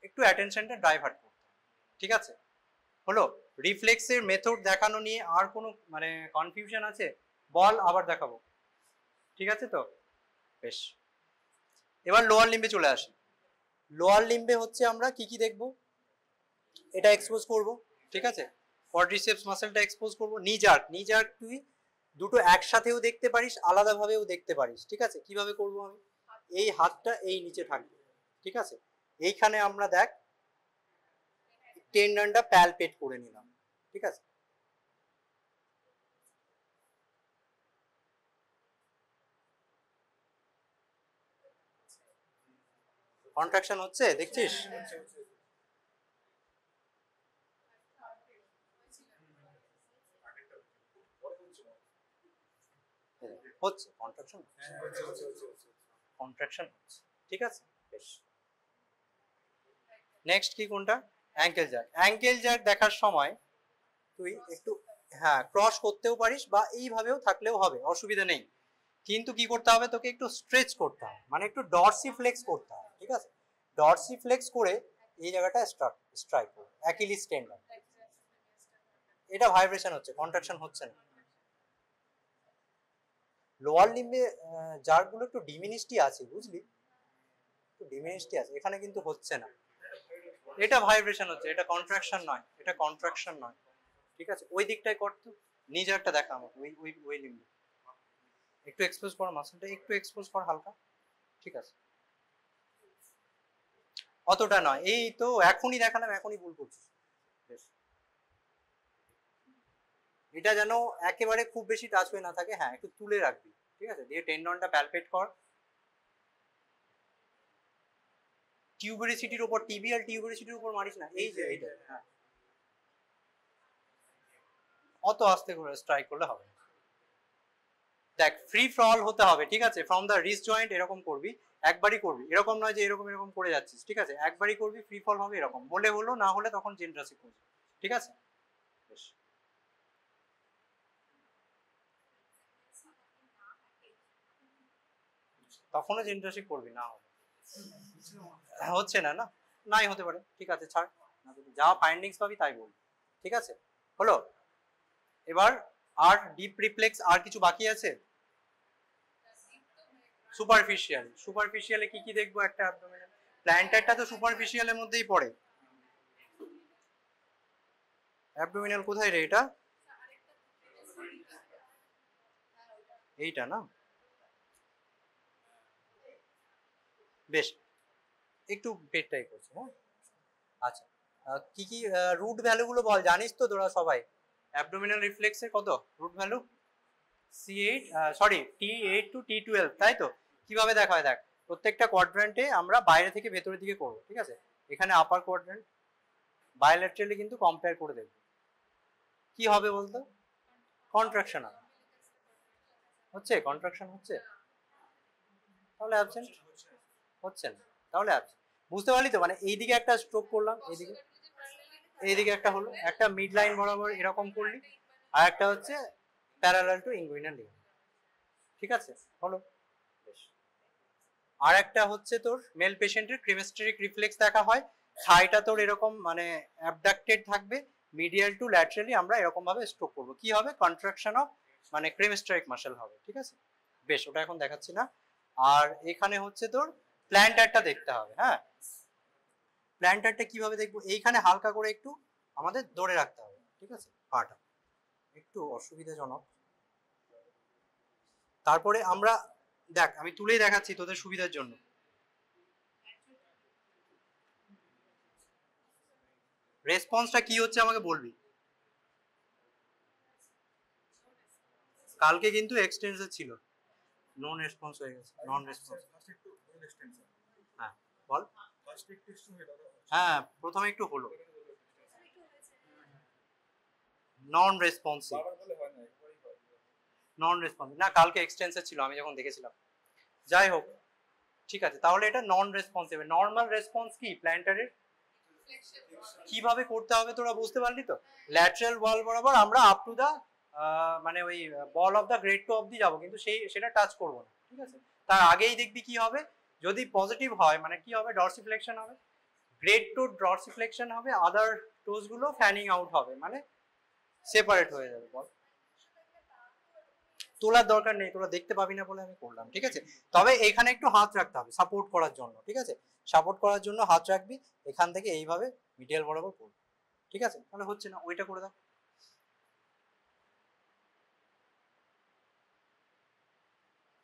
একটু অ্যাটেনশনটা ডাইভার্ট করতে হবে, ঠিক আছে? হলো রিফ্লেক্সের মেথড দেখানো নিয়ে আর কোনো মানে কনফিউশন আছে? বল, আবার দেখাবো, ঠিক আছে তো? বেশ, এবার লোয়ার লিম্বে চলে আসি। লোয়ার লিম্বে হচ্ছে আমরা কি কি দেখবো? এটা এক্সপোজ করব, ঠিক আছে? কোয়াড্রিসেপস মাসেলটা এক্সপোজ করব। নি জার্ক তুই দুটো একসাথেও দেখতে পারিস, আলাদাভাবেও দেখতে পারিস, ঠিক আছে? কিভাবে করব আমি? এই হাতটা এই নিচে থাকবে, ঠিক আছে? এইখানে আমরা দেখ টেন্ডনটা প্যালপেট করে নিলাম, ঠিক আছে? কন্ট্রাকশন হচ্ছে, দেখছিস? হচ্ছে কন্ট্রাকশন, কন্ট্রাকশন হচ্ছে, ঠিক আছে? বেশ, নেক্সট কি কোনটা? Ankle jerk. অ্যাঙ্কেল জার্ক দেখার সময় তুই একটু হ্যাঁ ক্রস করতেও পারিস বা এইভাবেও থাকলেও হবে, অসুবিধা নেই। কিন্তু কি করতে হবে? তোকে একটু স্ট্রেচ করতে হবে, মানে একটু ডরসিফ্লেক্স করতে হবে, ঠিক আছে? ডরসিফ্লেক্স করে এই জায়গাটা স্ট্রাইক করবে, অ্যাকিলিস টেন্ডন। এটা ভাইব্রেশন হচ্ছে, কন্ট্রাকশন হচ্ছে না। লোয়ার লিম্বে জার্কগুলো একটু ডিমিনিশটি আছে, বুঝলি? একটু ডিমিনিশটি আছে, এখানে কিন্তু হচ্ছে না। এটা ভাইব্রেশন হচ্ছে, এটা কন্ট্রাকশন নয়, এটা কন্ট্রাকশন নয়, ঠিক আছে? ওই দিকটায় কর তো, নিজেরটা দেখা আমাকে, ওই লিম্বে একটু এক্সপোজ কর, মাসলটা একটু এক্সপোজ কর হালকা, ঠিক আছে? অতটা নয়, এই তো এখনই দেখালাম, এখনই ভুল করছিস। বেশ, এটা যেন একেবারে খুব বেশি টাচ হয়ে না থাকে, হ্যাঁ একটু তুলে রাখবি, ঠিক আছে? দিয়ে টেন্ডনটা প্যালপেট কর। টিউবেরিসিটির উপর, টিবিয়াল টিউবেরিসিটির উপর মারিস না, এই যে এইটা, হ্যাঁ অত আস্তে করে স্ট্রাইক করলে হবে। দেখ ফ্রি ফল হতে হবে, ঠিক আছে? ফ্রম দ্য রিস্ট জয়েন্ট এরকম করবি, একবারই করবি, এরকম নয় যে এরকম এরকম করে যাচ্ছিস, ঠিক আছে? একবারই করবি, ফ্রি ফল হবে এরকম, হলে হলো, না হলে তখন জেন্ড্রাসিক করবি, ঠিক আছে? বেশ, তখনও জেন্ড্রাসিক করবি, না হবে হচ্ছে না, না নাই হতে পারে, ঠিক আছে ছাড়, যা ফাইন্ডিংস পাবি তাই বলবি, ঠিক আছে? হলো, এবার আর ডিপ রিফ্লেক্স আর কিছু বাকি আছে? সুপারফিশিয়ালে কি কি দেখবো একটা অ্যাবডোমিনাল, প্ল্যান্টারটা তো সুপারফিশিয়ালের মধ্যেই পড়ে। অ্যাবডোমিনাল কোথায় রে এটা, এইটা না, বেশ একটু পেটটাই করছে। হ্যাঁ আচ্ছা, কি কি রুট ভ্যালু গুলো বল, জানিস তো তোরা সবাই অ্যাবডোমিনাল রিফ্লেক্সের কত root value? C8 sorry T8 two T12, তাই তো? কিভাবে দেখা হয় দেখ, প্রত্যেকটা কোয়াড্র্যান্টে আমরা বাইরে থেকে ভেতরের দিকে করব, ঠিক আছে? এখানে আপার কোয়াড্র্যান্ট বায়োল্যাটারালি কিন্তু কম্পেয়ার করে দেখব, কি হবে বলতো? কন্ট্রাকশন হচ্ছে, কন্ট্রাকশন হচ্ছে, তাহলে অ্যাবসেন্ট হচ্ছে না, তাহলে অ্যাবসেন্ট। বুঝতে পারলি তো? মানে এইদিকে একটা স্ট্রোক করলাম, এইদিকে একটা হলো, একটা মিড লাইন বরাবর এরকম করলি, আর একটা হচ্ছে প্যারালাল টু ইনগুইনাল লিগামেন্ট, ঠিক আছে? হলো। বেশ, আর একটা হচ্ছে তোর মেল পেশেন্টের ক্রিমেস্টেরিক রিফ্লেক্স দেখা হয়, থাইটা তোর এরকম মানে অ্যাবডাক্টেড থাকবে, মিডিয়াল টু ল্যাটারালি আমরা এরকম ভাবে স্ট্রোক করব, কি হবে? কন্ট্রাকশন অফ মানে ক্রিমেস্টেরিক মাসল হবে, ঠিক আছে? বেশ, ওটা এখন দেখাচ্ছি না। আর এখানে হচ্ছে তোর প্ল্যান্টারটা দেখতে হবে। হ্যাঁ, প্ল্যান্টারটা কিভাবে দেখবো? এইখানে হালকা করে একটু আমাদের ধরে রাখতে হবে, ঠিক আছে? পাটা একটু অসুবিধাজনক, তারপরে আমরা দেখ, আমি তুলেই দেখাচ্ছি তোদের সুবিধার জন্য। রেসপন্সটা কি হচ্ছে আমাকে বলবি। কালকে কিন্তু এক্সটেন্সর ছিল, নন রেসপন্স হয়ে গেছে, নন রেসপন্স। হ্যাঁ বল। হ্যাঁ প্রথমে একটু হলো, নন রেসপন্সিভ, নন রেসপন্সিভ না, কালকে এক্সটেন্সর ছিল আমি যখন দেখেছিলাম। যাই হোক, ঠিক আছে, তাহলে এটা নন রেসপন্সিভ। নর্মাল রেসপন্স কি প্ল্যান্টারের, কিভাবে করতে হবে তোরা বুঝতে পারলি তো? ল্যাটারাল ওয়াল বরাবর আমরা আপ টু দা মানে ওই বল অফ দা গ্রেড টু অবধি যাবো, কিন্তু সেটা টাচ করবো না, ঠিক আছে? তার আগেই দেখবি কি হবে, যদি পজিটিভ হয় মানে কি হবে, ডরসিফ্লেকশন হবে, গ্রেড টু ডরসিফ্লেকশন হবে, আদার টোজ গুলো ফ্যানিং আউট হবে, মানে সেপারেট হয়ে যাবে। বল, তোলার দরকার নেই, তোরা দেখতে পাবি না বলে আমি করলাম, ঠিক আছে? তবে এখানে একটু হাত রাখতে হবে সাপোর্ট করার জন্য, ঠিক আছে? সাপোর্ট করার জন্য হাত রাখবি, এখান থেকে এইভাবে মিডিয়াল বরাবর করবি, ঠিক আছে? তাহলে হচ্ছে না, ওইটা করে দাও।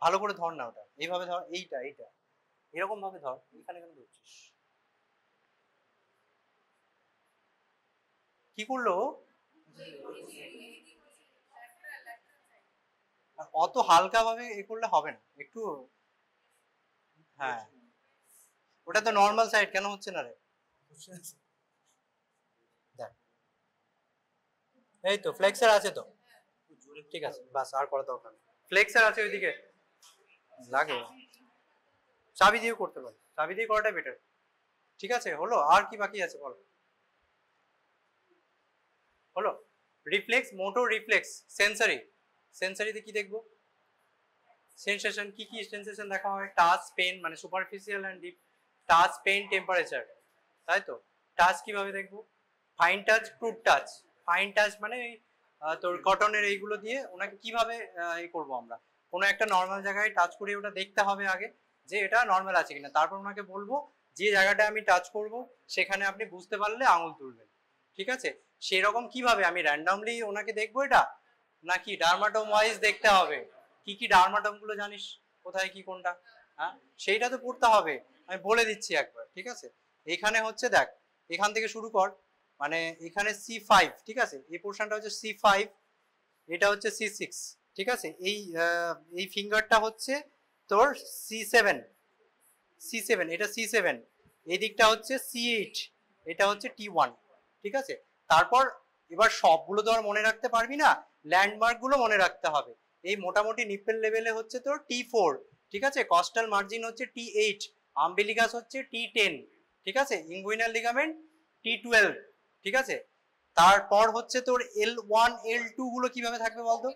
ভালো করে ধর না, ওটা এইভাবে ধর, এইটা এরকম ভাবে ধর, এখানে কেন ধরছিস? কি করলো? অত হালকা ভাবে এ করলে হবে না, একটু। হ্যাঁ ওটা তো নর্মাল সাইড, কেন হচ্ছে না রে? দেখ, এই তো ফ্লেক্সার আছে তো, ঠিক আছে, বাস আর করা দরকার নেই। ফ্লেক্সার আছে ওইদিকে, লাগে চাবি দিয়ে করতে পারি, চাবি দিয়ে করাটা বেটার, ঠিক আছে? হলো, আর কি বাকি আছে বলো? হলো, রিফ্লেক্স, মোটর রিফ্লেক্স, সেন্সারিতে কি দেখবো? সেন্সেশন, কি কি সেন্সেশন দেখা হয়? টাচ, পেন, মানে superficial and deep touch, pain, temperature, তাই তো? টাচ কিভাবে দেখবো? Fine touch, crude touch. Fine touch মানে তোর কটনের এইগুলো দিয়ে ওনাকে কিভাবে এই করবো আমরা, কোনো একটা নর্মাল জায়গায় টাচ করে ওটা দেখতে হবে আগে যে এটা নর্মাল আছে কিনা, তারপর ওনাকে বলবো যে জায়গাটা আমি টাচ করব সেখানে আপনি বুঝতে পারলে আঙুল তুলবেন, ঠিক আছে? সেরকম কিভাবে আমি র্যান্ডমলি ওনাকে দেখবো এটা, নাকি ডার্মাটোম ওয়াইজ দেখতে হবে? কি কি ডার্মাটোম গুলো জানিস, কোথায় কি কোনটা? হ্যাঁ সেইটা তো পড়তে হবে, আমি বলে দিচ্ছি একবার, ঠিক আছে? এখানে হচ্ছে দেখ, এখান থেকে শুরু কর, মানে এখানে C5, ঠিক আছে? এই পোর্শনটা হচ্ছে C5, এটা হচ্ছে C6, ঠিক আছে? এই ফিঙ্গারটা হচ্ছে তোর C7, এটা C7, এই দিকটা হচ্ছে C8, এটা হচ্ছে T1, ঠিক আছে? তারপর এবার সবগুলো তো আর মনে রাখতে পারবি না, ল্যান্ডমার্ক গুলো মনে রাখতে হবে। এই মোটামুটি নিপেল লেভেলে হচ্ছে তোর T4, ঠিক আছে? কস্টাল মার্জিন হচ্ছে T8, আম্বিলিকাস হচ্ছে T10, ঠিক আছে? ইনগুইনাল লিগামেন্ট T12, ঠিক আছে? তারপর হচ্ছে তোর L1 L2 গুলো কিভাবে থাকবে বলতো?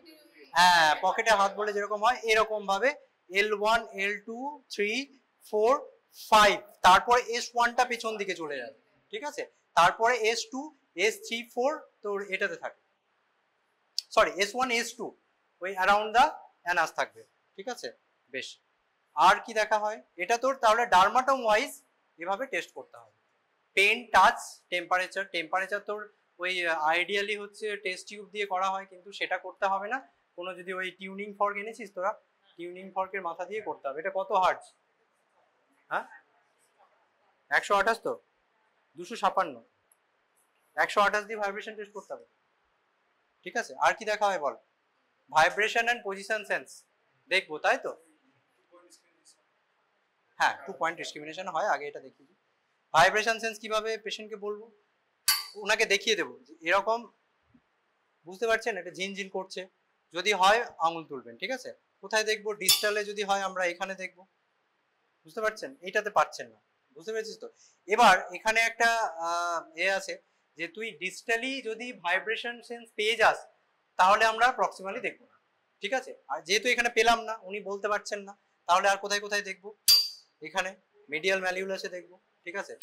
হ্যাঁ পকেটে হাত বলে যেরকম হয় এরকম ভাবে L1 L2 3 4 5, তারপরে S1 টা পেছন দিকে চলে যাবে, ঠিক আছে? তারপরে S2 S3 4 তোর এটাতে থাকবে, সরি S1 S2 ওই অ্যারাউন্ড দা অ্যানাস থাকবে, ঠিক আছে? বেশ, আর কি দেখা হয়, এটা তোর তাহলে ডার্মাটোম ওয়াইজ এভাবে টেস্ট করতে হবে। Pen, touch, temperature. টেম্পারেচার তোর ওই আইডিয়ালি হচ্ছে টেস্ট টিউব দিয়ে করা হয়, কিন্তু সেটা করতে হবে না। কোনো যদি ওই টিউনিং ফর্ক এনেছিস তোরা, টিউনিং ফর্কের মাথা দিয়ে করতে হবে। এটা কত হার্টজ? হ্যাঁ 128 তো 256, 128 দিয়ে ভাইব্রেশন টেস্ট করতে হবে। ঠিক আছে, আর কি দেখা হয় বল? ভাইব্রেশন অ্যান্ড পজিশন সেন্স দেখবো, তাই তো? হ্যাঁ 2 পয়েন্ট ডিসক্রিমিনেশন হয়, আগে এটা দেখিয়ে দিই। ভাইব্রেশন সেন্স কিভাবে পেশেন্টকে বলবো, ওনাকে দেখিয়ে দেবো এরকম, বুঝতে পারছেন এটা ঝিনঝিন করছে, যদি হয় আঙুল তুলবেন। ঠিক আছে, কোথায় দেখবো? ডিস্টালে যদি হয় আমরা এখানে দেখবো, বুঝতে পারছেন? এইটাতে পারছেন না, বুঝতে পেরেছিস তো? এবার এখানে একটা আছে যে তুই ডিস্টালি যদি ভাইব্রেশন সেন্স পেয়ে যাস তাহলে আমরা প্রক্সিমালি দেখবো না। ঠিক আছে, আর যেহেতু এখানে পেলাম না, উনি বলতে পারছেন না, তাহলে আর কোথায় কোথায় দেখবো? এখানে মিডিয়াল ম্যালিউলাসে দেখবো। ঠিক আছে,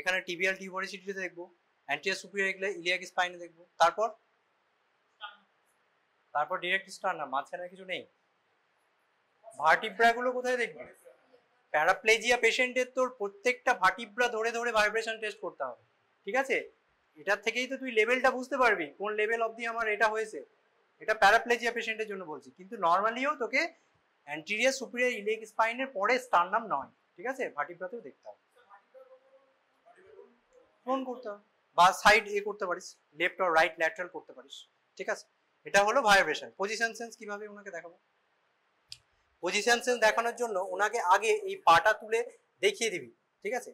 এখানে টিবিয়াল টিউবারিসিটিতে দেখবো, অ্যান্টিরিয়র সুপিরিয়র ইলিয়াক স্পাইনে দেখবো, তারপর ডিরেক্ট স্টার্নাম, মাঝখানে কিছু নেই। ভার্টিব্রা গুলো কোথায় দেখবো? প্যারাপ্লেজিয়া পেশেন্টের তোর প্রত্যেকটা ভার্টিব্রা ধরে ধরে ভাইব্রেশন টেস্ট করতে হবে। ঠিক আছে, এটার থেকেই তো তুই লেভেলটা বুঝতে পারবি কোন লেভেল অবধি আমার এটা হয়েছে। এটা প্যারাপ্লেজিয়া পেশেন্টের জন্য বলছি, কিন্তু নর্মালিও তোকে অ্যান্টিরিয়র সুপিরিয়র ইলিয়াক স্পাইনের পরে স্টার্নাম নয়। ঠিক আছে, ভার্টিব্রাতেও দেখতে হবে, ফোন করতে হবে, বা সাইড করতে পারিস, লেফট অর রাইট ল্যাটারাল করতে পারিস। ঠিক আছে, এটা হলো ভাইব্রেশন। পজিশন সেন্স কিভাবে ওনাকে দেখাবো? পজিশন সেন্স দেখানোর জন্য ওনাকে আগে এই পাটা তুলে দেখিয়ে দিবি। ঠিক আছে,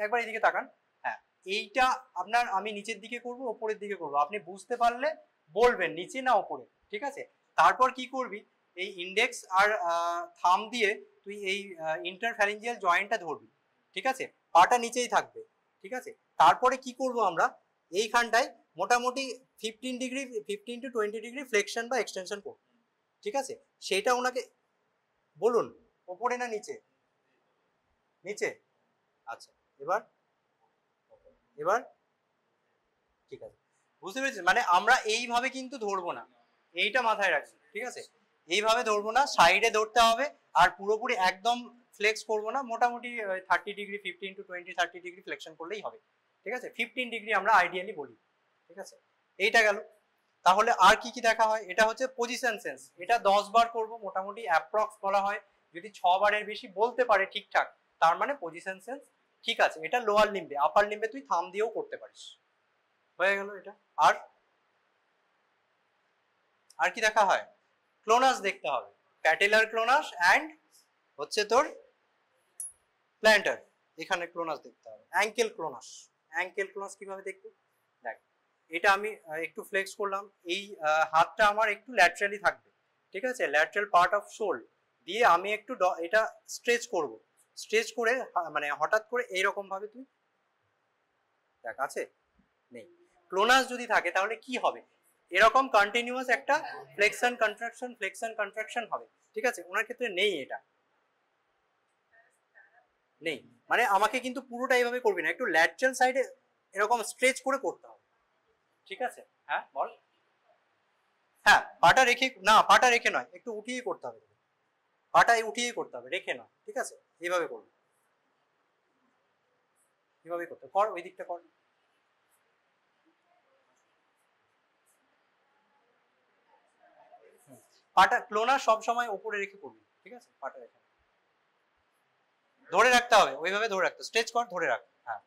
একবার এইদিকে তাকান। হ্যাঁ, এইটা আপনার আমি নিচের দিকে করব, ওপরের দিকে করব, আপনি বুঝতে পারলে বলবেন নিচে না ওপরে। ঠিক আছে, তারপর কি করবি, এই ইন্ডেক্স আর থাম দিয়ে তুই এই ইন্টারফ্যারিঞ্জিয়াল জয়েন্টটা ধরবি। ঠিক আছে, পাটা নিচেই থাকবে। ঠিক আছে, তারপরে কি করব আমরা এইখানটায় মোটামুটি 15 to 20 ডিগ্রি ফ্লেকশন বা এক্সটেনশন করব। ঠিক আছে, সেটা ওনাকে বলুন, ওপরে না নিচে? নিচে। আচ্ছা, এবার ঠিক আছে, বুঝতে পেরেছি? মানে আমরা এইভাবে কিন্তু ধরবো না, এইটা মাথায় রাখছি। ঠিক আছে, এইভাবে ধরবো না, সাইডে ধরতে হবে, আর পুরোপুরি একদম ফ্লেক্স করবো না, মোটামুটি 30 ডিগ্রি 15 to 20 30 ডিগ্রি ফ্লেকশন করলেই হবে। ঠিক আছে, 15 ডিগ্রি আমরা আইডিয়ালি বলি। ঠিক আছে, এইটা গেল। তাহলে আর কি কি দেখা হয়? এটা হচ্ছে পজিশন সেন্স, এটা 10 বার করব, মোটামুটি অ্যাপ্রক্স বলা হয়। যদি 6 বারের বেশি বলতে পারে ঠিকঠাক, তার মানে পজিশন সেন্স ঠিক আছে। এটা লোয়ার লিম্বে, আপার লিম্বে তুই থাম দিয়েও করতে পারিস। হয়ে গেল এটা। আর কি দেখা হয়? ক্লোনাস দেখতে হবে, প্যাটেলার ক্লোনাস অ্যান্ড হচ্ছে তোর প্ল্যান্টার, এখানে ক্লোনাস দেখতে হবে। অ্যাঙ্কেল ক্লোনাস কিভাবে দেখবো? দেখ, এটা আমি একটু ফ্লেক্স করলাম, এই হাতটা আমার একটু ল্যাটারালি থাকবে। ঠিক আছে, ল্যাটারাল পার্ট অফ শোল্ড দিয়ে আমি একটু এটা স্ট্রেচ করব, স্ট্রেচ করে মানে হঠাৎ করে এইরকম ভাবে তুই দেখ, আছে নেই। ক্লোনাস যদি থাকে তাহলে কি হবে? এরকম কন্টিনিউয়াস একটা ফ্লেক্সন কন্ট্রাকশন হবে। ঠিক আছে, ওনার ক্ষেত্রে নেই, এটা নেই। মানে আমাকে কিন্তু পুরোটা এইভাবে করবি না, একটু ল্যাটারাল সাইডে এরকম স্ট্রেচ করে করতে হবে। ঠিক আছে, হ্যাঁ বল। হ্যাঁ, পাটা রেখে না, পাটা রেখে নয়, একটু উঠিয়ে করতে হবে, পাটাই উঠিয়ে করতে হবে, রেখে নয়। ঠিক আছে, এইভাবে করবি, এইভাবে করতে কর, ওই দিকটা কর। পাটা ক্লোনার সব সময় উপরে রেখে করবি। ঠিক আছে, পাটা রেখে ধরে রাখতে হবে, ওইভাবে ধরে রাখতে, স্ট্রেচ কর, ধরে রাখ। হ্যাঁ,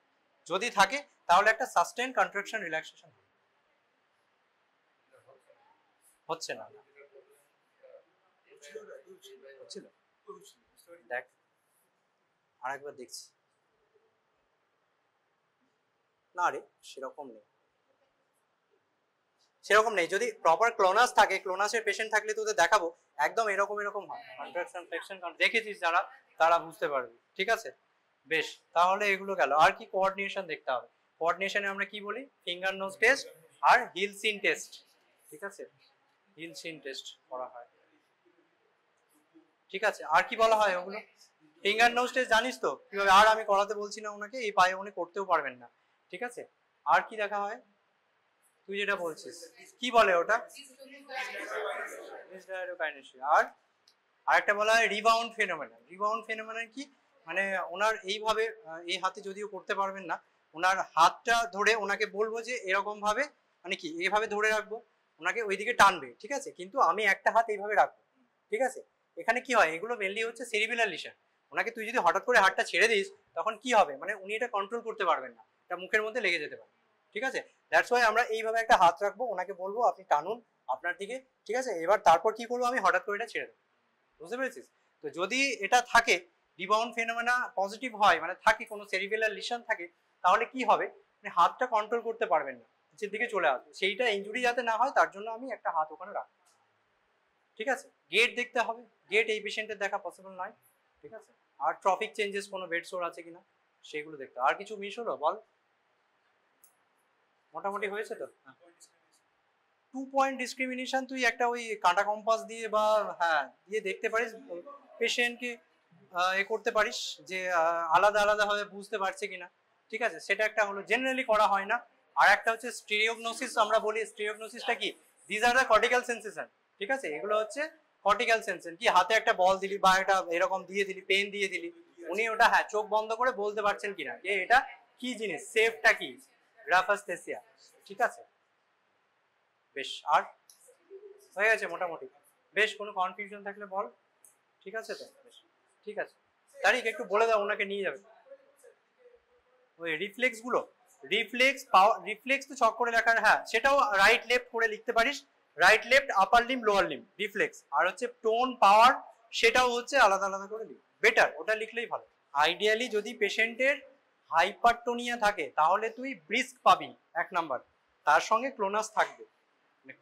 যদি থাকে তাহলে একটা সাস্টেইন কন্ট্রাকশন রিল্যাক্সেশন হচ্ছে না। দেখ আরেকবার দেখছি, না রে সেরকম নেই। যদি প্রপার ক্লোনাস থাকে, ক্লোনাসের পেশেন্ট থাকলে তোদের দেখাবো, একদম এরকম হয় কন্ট্রাকশন ফ্লেকশন, দেখেছিস যারা, তারা বুঝতে পারবে। ঠিক আছে, বেশ, তাহলে এগুলো গেল। আর কি কোঅর্ডিনেশন দেখতে হবে? কোঅর্ডিনেশনে আমরা কি বলি? ফিঙ্গার নোজ টেস্ট আর হিল সিন টেস্ট। ঠিক আছে, হিল সিন টেস্ট করা হয়। ঠিক আছে, আর কি বলা হয় ওগুলো? ফিঙ্গার নোজ টেস্ট জানিস তো কিভাবে? আর আমি করাতে বলছি না ওনাকে, এই পায়ে উনি করতেও পারবেন না। ঠিক আছে, আর কি দেখা হয়? তুই যেটা বলছিস কি বলে ওটা? আরেকটা বলা হয় রিবাউন্ড ফেনোমেনন। রিবাউন্ড ফেনোমেনন কি, মানে ওনার এইভাবে এই হাতে যদিও করতে পারবেন না, ওনার হাতটা ধরে ওনাকে বলবো যে এরকম ভাবে, মানে কি এইভাবে ধরে রাখবো, ওনাকে ওইদিকে টানবে, ঠিক আছে, কিন্তু আমি একটা হাত এইভাবে রাখবো, ঠিক আছে। এখানে কি হয়, এগুলো মেনলি হচ্ছে সেরিবেলার লিশন। ওনাকে তুই যদি হঠাৎ করে হাতটা ছেড়ে দিস তখন কি হবে, মানে উনি এটা কন্ট্রোল করতে পারবেন না, এটা মুখের মধ্যে লেগে যেতে পারে, ঠিক আছে। দ্যাটস ওয়াই আমরা এইভাবে একটা হাত রাখবো, ওনাকে বলবো আপনি টানুন আপনার দিকে, ঠিক আছে। এবার তারপর কি করবো, আমি হঠাৎ করে এটা ছেড়ে দেবো, বুঝতে পেরেছিস। তো যদি এটা থাকে, রিবাউন্ড ফেনোমেনা পজিটিভ হয়, মানে থাকে কোনো সেরিবেলার লিশন থাকে, তাহলে কি হবে, মানে হাতটা কন্ট্রোল করতে পারবেন না, নিচের দিকে চলে আসবে, সেইটা ইনজুরি যাতে না হয় তার জন্য আমি একটা হাত ওখানে রাখবো, ঠিক আছে। গেট দেখতে হবে, গেট এই পেশেন্টের দেখা পসিবল নয়, ঠিক আছে। আর ট্রফিক চেঞ্জেস কোনো বেড সোর আছে কিনা সেগুলো দেখতে। আর কিছু মিস হলো বল, মোটামুটি হয়েছে তো। 2 পয়েন্ট ডিসক্রিমিনেশন তুই একটা ওই কাঁটা কম্পাস দিয়ে বা হ্যাঁ দিয়ে দেখতে পারিস, পেশেন্টকে এ করতে পারিস যে আলাদা আলাদা ভাবে বুঝতে পারছে কিনা, ঠিক আছে, সেটা একটা হলো, জেনারেলি করা হয় না। আর একটা হচ্ছে স্টিরিওগনোসিস, আমরা বলি স্টিরিওগনোসিসটা কি, this are the cortical sensation, ঠিক আছে, এগুলো হচ্ছে কর্টিক্যাল সেন্সেশন। কি হাতে একটা বল দিলি বা এটা এরকম দিয়ে দিলি, পেন দিয়ে দিলি, উনি ওটা হ্যাঁ চোখ বন্ধ করে বলতে পারছেন কিনা যে এটা কি জিনিস, সেফটা কি, গ্রাফাস্থেসিয়া, ঠিক আছে। বেশ, আর হয়ে গেছে মোটামুটি। বেশ, কোনো কনফিউশন থাকলে বল, ঠিক আছে তো, বেশ ঠিক আছে। তারিখ একটু বলে দাও, ওনাকে নিয়ে যাবে। ওই রিফ্লেক্স গুলো, রিফ্লেক্স পাওয়ার, রিফ্লেক্স তো ছক করে লেখার, হ্যাঁ সেটাও রাইট লেফট করে লিখতে পারিস, right left upper limb lower limb reflex. আর হচ্ছে টোন পাওয়ার, সেটাও হচ্ছে আলাদা আলাদা করে লিখ, বেটার ওটা লিখলেই ভালো। আইডিয়ালি যদি পেশেন্টের হাইপারটোনিয়া থাকে তাহলে তুই ব্রিস্ক পাবি 1 নাম্বার, তার সঙ্গে ক্লোনাস থাকবে।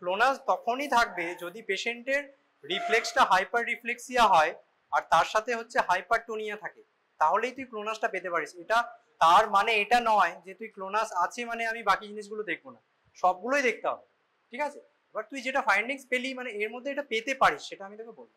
ক্লোনাস তখনই থাকবে যদি পেশেন্টের রিফ্লেক্সটা হাইপার রিফ্লেক্সিয়া হয় আর তার সাথে হচ্ছে হাইপারটোনিয়া থাকে, তাহলেই তুই ক্লোনাসটা পেতে পারিস। এটা তার মানে এটা নয় যে তুই ক্লোনাস আছে মানে আমি বাকি জিনিসগুলো দেখবো না, সবগুলোই দেখতে হবে, ঠিক আছে। এবার তুই যেটা ফাইন্ডিংস পেলি মানে এর মধ্যে এটা পেতে পারিস, সেটা আমি তোকে বলবো।